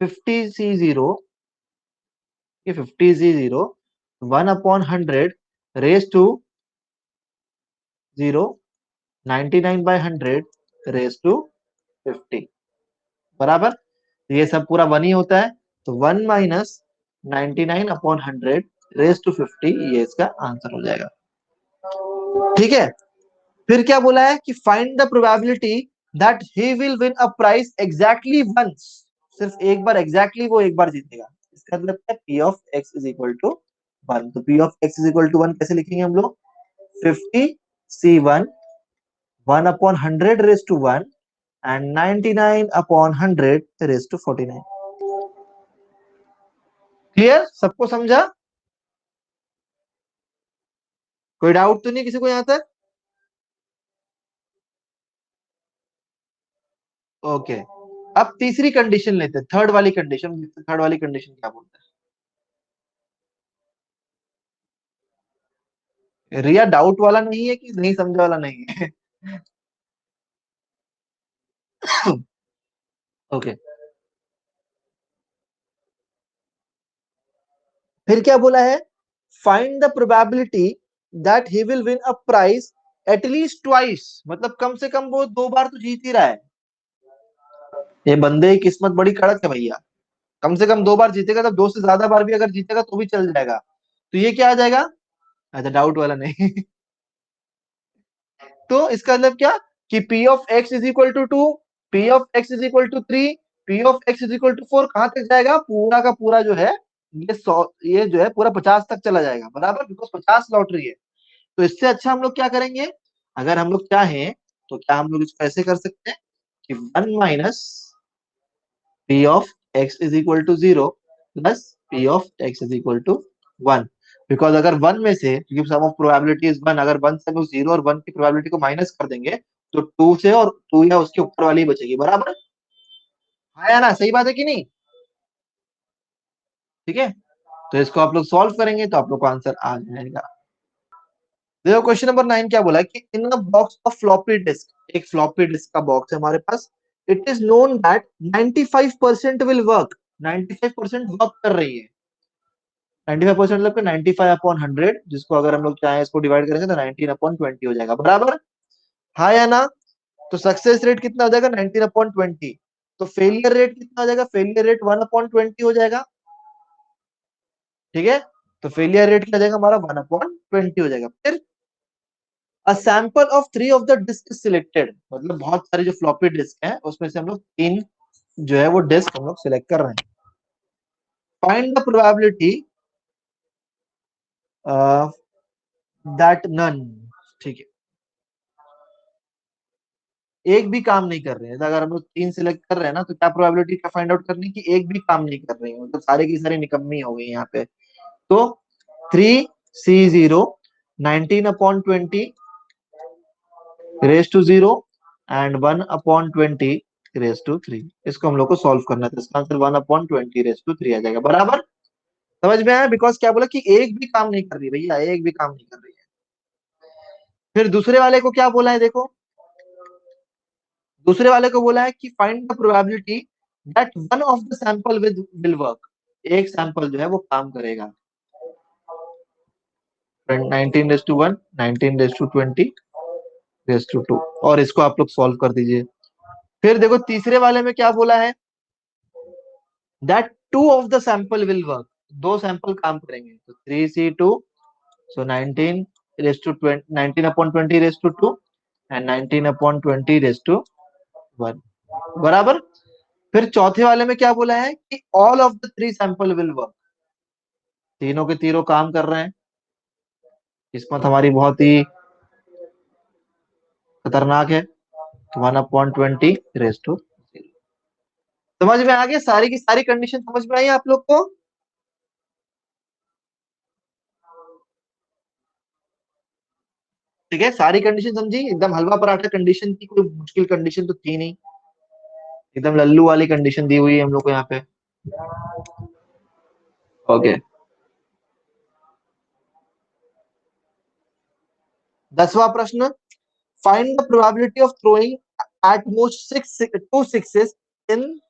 A: - 50c0, ये 50c0 1/100 raise to 0, 99/100 raise to 50। बराबर, तो ये सब पूरा 1 ही होता है, तो 1 - 99/100 रेस टू 50, ये इसका आंसर हो जाएगा। ठीक है, फिर क्या बोला है कि find the probability that he will win a prize exactly once. सिर्फ एक बार, एग्जैक्टली वो एक बार जीतेगा। इसका मतलब है P of X is equal to 1। तो P of X is equal to 1 कैसे लिखेंगे हम लोग? 50c1 1/100 raise to 1 and 99/100 raise to 49। Clear? सबको समझा? कोई डाउट तो नहीं किसी को यहां तक? ओके, अब तीसरी कंडीशन लेते हैं, थर्ड वाली कंडीशन। थर्ड वाली कंडीशन क्या बोलते हैं? रिया डाउट वाला नहीं है कि नहीं समझा वाला नहीं है? ओके, फिर क्या बोला है, find the probability that he will win a prize at least twice. मतलब कम से कम वो दो बार तो जीत ही रहा है। ये बंदे की किस्मत बड़ी कड़क है भैया। कम से कम दो बार जीतेगा, तब दो से ज्यादा बार भी अगर जीतेगा तो भी चल जाएगा। तो ये क्या आ जाएगा? अच्छा, डाउट वाला नहीं। तो इसका मतलब क्या कि P of X is equal to 2, P of X is equal to 3, P of X is equal to 4, कहां तक जाएगा? पूरा का पूरा जो है, ये 100, ये जो है पूरा 50 तक चला जाएगा। बराबर, बिकॉज 50 लॉटरी है। तो इससे अच्छा हम लोग क्या करेंगे, अगर हम लोग चाहें तो क्या हम लोग इसको ऐसे कर सकते हैं कि 1 - P of X is equal to 0 plus P of X is equal to 1। Because अगर वन में से, क्योंकि सम ऑफ प्रोबेबिलिटी इज 1, अगर वन से हम 0 और 1 की प्रोबेबिलिटी को माइनस कर देंगे तो 2 से और 2 या उसके ऊपर वाली बचेगी। बराबर, आया ना, सही बात है कि नहीं? ठीक है, तो इसको आप लोग सॉल्व करेंगे तो आप लोग को आंसर आ जाएगा। देखो क्वेश्चन नंबर 9 क्या बोला है कि in a box of floppy disk, एक फ्लॉपी डिस्क का बॉक्स है हमारे पास, it is known that 95% will work, 95% work कर रही है। 95% मतलब कि 95/100, जिसको अगर हम लोग चाहें इसको डिवाइड करेंगे तो 19/20 हो जाएगा, बराबर। हाँ या ना? तो सक्सेस रेट कितना हो जाएगा? 19/20। तो फेलियर रेट कितना हो जाएगा? फेलियर रेट 1/20 हो जाएगा। ठीक है, तो फेलियर रेट क्या हो जाएगा हमारा? 1/20 हो जाएगा। फिर a sample of 3 of the disc selected, मतलब बहुत सारी जो फ्लॉपी डिस्क है उसमें से हम लोग 3 जो है वो डिस्क हम लोग सिलेक्ट कर रहे हैं। Find the probability that none, ठीक है, एक भी काम नहीं कर रहे हैं। अगर हम लोग 3 सिलेक्ट कर रहे हैं ना, तो क्या प्रोबेबिलिटी का फाइंड आउट करने की? एक भी काम नहीं कर रही है, मतलब सारे की सारी निकम्मी हो गई यहाँ पे। तो 3C0 19/20 raise to 0 and 1/20 raise to 3, इसको हम लोग को सॉल्व करना था। इसका आंसर 1/20 रेस टू 3 आ जाएगा, बराबर। समझ में आया? बिकॉज क्या बोला कि एक भी काम नहीं कर रही भैया, एक भी काम नहीं कर रही है। फिर दूसरे वाले को क्या बोला है, देखो दूसरे वाले को बोला है कि find the probability that one of the sample will work, एक सैंपल जो है वो काम करेगा। 19:1 19:20:2, और इसको आप लोग सॉल्व कर दीजिए। फिर देखो तीसरे वाले में क्या बोला है, that two of the sample will work, दो सैंपल काम करेंगे। तो 3C2, सो 19:20:2 एंड 19/20:1, बराबर। फिर चौथे वाले में क्या बोला है कि all of the 3 sample will work, तीनों के तीनों काम कर रहे हैं। किस्मत हमारी बहुत ही खतरनाक है। तो 1/20 समझ में आ गया? सारी की सारी कंडीशन समझ में आई आप लोग को? ठीक है, सारी कंडीशन समझी? एकदम हलवा पराठा कंडीशन थी, कोई मुश्किल कंडीशन तो थी नहीं, एकदम लल्लू वाली कंडीशन दी हुई है हम लोग को यहाँ पे। ओके, 10वां प्रश्न, find the probability of throwing at most 2 sixes in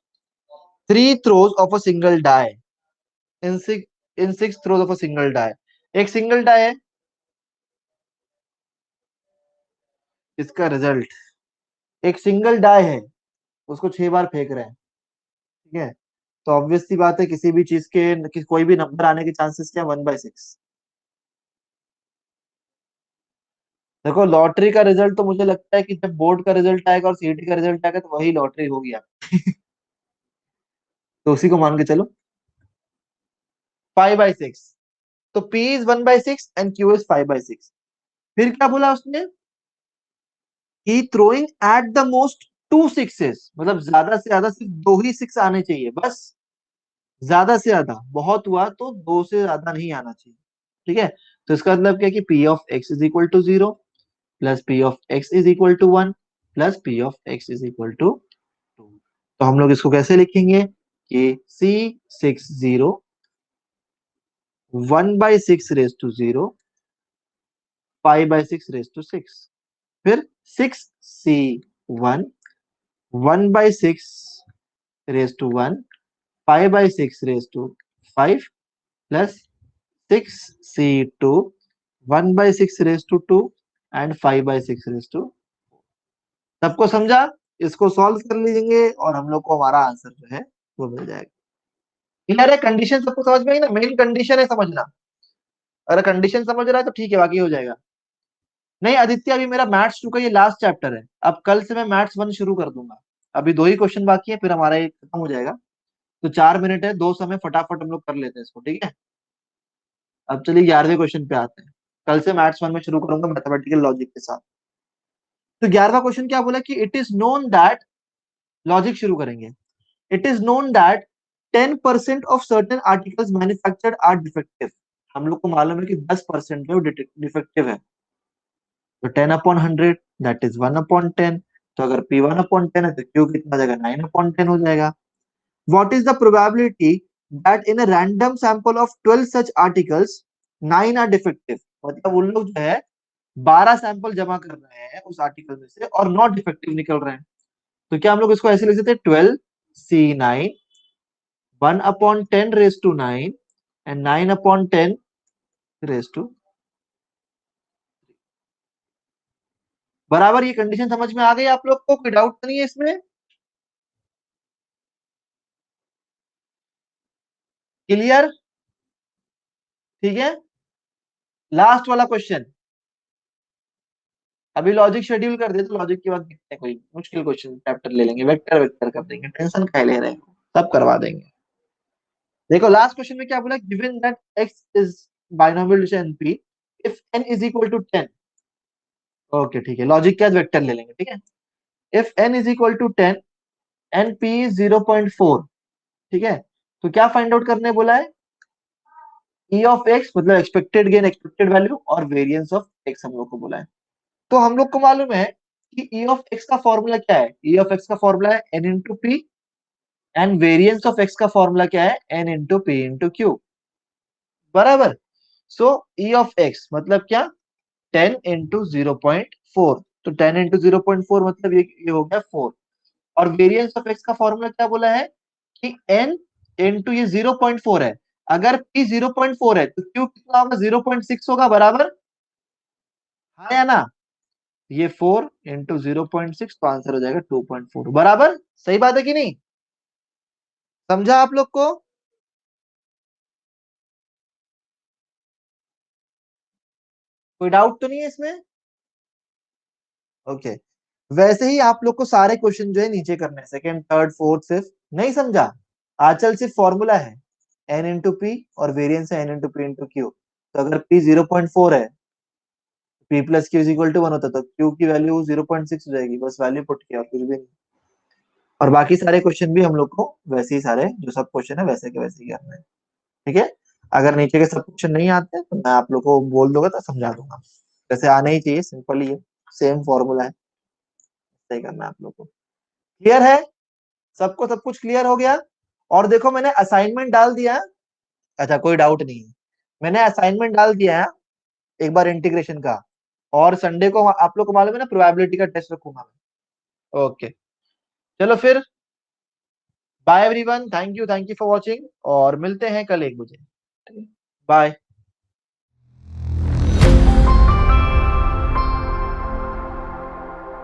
A: 3 throws of a single die, in 6 throws of a single die. एक सिंगल डाई है, इसका रिजल्ट, एक सिंगल डाई है, उसको 6 बार फेंक रहे हैं। ठीक है, तो ऑब्वियस सी बात है किसी भी चीज के कोई भी नंबर आने के चांसेस क्या? 1/6। देखो लॉटरी का रिजल्ट तो मुझे लगता है कि जब बोर्ड का रिजल्ट आएगा और सीईटी का रिजल्ट आएगा तो वही लॉटरी होगी आप। तो उसी को मान के चलो। 5/6, तो P is 1/6 and Q is 5/6। फिर क्या बोला उसने कि throwing at the most 2 sixes, मतलब ज्यादा से ज्यादा सिर्फ 2 ही 6 आने चाहिए बस, ज्यादा से ज्यादा, बहुत हुआ तो 2 से ज्यादा नहीं आना चाहिए। ठीक है, तो इसका मतलब क्या है कि P of x is equal to 0 plus P of x is equal to 1 plus P of x is equal to 2। तो हम लोग इसको कैसे लिखेंगे कि C60 1/6 raise to 0, 5/6 raise to 6, फिर 6C1 1/6 raise to 1, 5/6 raise to 5 plus 6C2 1/6 raise to 2 and 5/6 raise to. सबको समझा? इसको सॉल्व कर लीजिए और हम लोग को हमारा आंसर जो है वो मिल जाएगा। क्लियर है? कंडीशन सबको समझ में आई ना? मेन कंडीशन है समझना, अगर कंडीशन समझ रहा है तो ठीक है, बाकी हो जाएगा। नहीं आदित्य, अभी मेरा मैथ्स 2 का ये लास्ट चैप्टर है, अब कल से मैं मैथ्स 1 शुरू कर दूंगा। अभी 2 ही क्वेश्चन बाकी है, फिर हमारा ये खत्म हो जाएगा। तो 4 मिनट है, 2 समय फटाफट हम लोग कर लेते हैं इसको, ठीक है। अब चलिए 11वें क्वेश्चन पे आते हैं। कल से मैथ्स 1 में शुरू करूंगा मैथमेटिकल लॉजिक के साथ। तो 11वां क्वेश्चन क्या बोला कि it is known that, logic शुरू करेंगे। It is known that 10% of certain articles manufactured are defective, हम लोग को मालूम है कि 10% जो डिफेक्टिव है। तो 10/100 दैट इज 1/10। तो अगर P 1/10 है तो Q कितना हो जाएगा? 9/10 हो जाएगा। what is the probability that in a random sample of 12 such articles 9 are defective? मतलब उन लोग जो है 12 सैंपल जमा कर रहे हैं उस आर्टिकल में से और 9 डिफेक्टिव निकल रहे हैं, तो क्या हम लोग इसको ऐसे लिख सकते हैं 12C9 1/10⁻9 and 9/10⁻, बराबर। ये कंडीशन समझ में आ गई आप लोग को? कोई डाउट तो नहीं है इसमें? क्लियर? ठीक है, लास्ट वाला क्वेश्चन। अभी लॉजिक शेड्यूल कर दे तो लॉजिक के बाद देखते हैं, कोई मुश्किल क्वेश्चन चैप्टर ले लेंगे, वेक्टर वेक्टर कर देंगे, टेंशन काहे ले रहे हैं, सब करवा देंगे। देखो लास्ट क्वेश्चन में क्या बोला, given that x is binomial division np if n is equal to 10। Okay ठीक है, लॉजिक के बाद वेक्टर ले लेंगे, ठीक है। If n is equal to 10 and p is 0.4, ठीक है, तो क्या फाइंड आउट करने बोला है? e ऑफ x मतलब एक्सपेक्टेड गेन, एक्सपेक्टेड वैल्यू, और वेरिएंस ऑफ x हम लोग को बोला है। तो हम लोग को मालूम है कि e ऑफ x का फॉर्मूला क्या है? e ऑफ x का फॉर्मूला है n into P, and variance of x का फॉर्मूला क्या है? n into p into Q, बराबर। सो e ऑफ x मतलब क्या? 10 इंटू 0.4, तो 10 इंटू 0.4 मतलब ये हो गया 4। और वेरिएंस ऑफ x का फॉर्मूला क्या बोला है कि n इंटू ये 0.4 है, अगर p 0.4 है तो q कितना होगा? 0.6 होगा, बराबर, हाँ या ना? ये 4 इंटू 0.6 तो आंसर हो जाएगा 2.4, बराबर। सही बात है कि नहीं? समझा आप लोग को? कोई डाउट तो नहीं है इसमें? ओके, वैसे ही आप लोग को सारे क्वेश्चन जो है नीचे करने हैं, सेकंड थर्ड फोर्थ फिफ्थ। नहीं समझा? आंचल सिर्फ फॉर्मूला है n इंटू पी और वेरिएंस है n into p into q. तो अगर p 0.4 है, p plus Q is equal to 1 होता, तो q की वैल्यू 0.6 हो जाएगी, बस वैल्यू पुट किया और कुछ भी नहीं। और बाकी सारे क्वेश्चन भी हम लोग को वैसे ही, सारे जो सब क्वेश्चन है वैसे के वैसे ही करने हैं, ठीक है। अगर नीचे के सब क्वेश्चन नहीं आते तो मैं आप लोग को बोल दूंगा तो समझा दूंगा, वैसे आना ही चाहिए, सिंपल ही है, सेम फॉर्मूला है, सही करना है आप लोग को। क्लियर है सबको? सब कुछ क्लियर हो गया? और देखो मैंने असाइनमेंट डाल दिया। अच्छा कोई डाउट नहीं है, मैंने असाइनमेंट डाल दिया है एक बार इंटीग्रेशन का, और संडे को आप लोग को मालूम है ना प्रोबेबिलिटी का टेस्ट रखूंगा मैं। ओके, चलो फिर, bye everyone, thank you for watching, और मिलते हैं कल 1 बजे। बाय।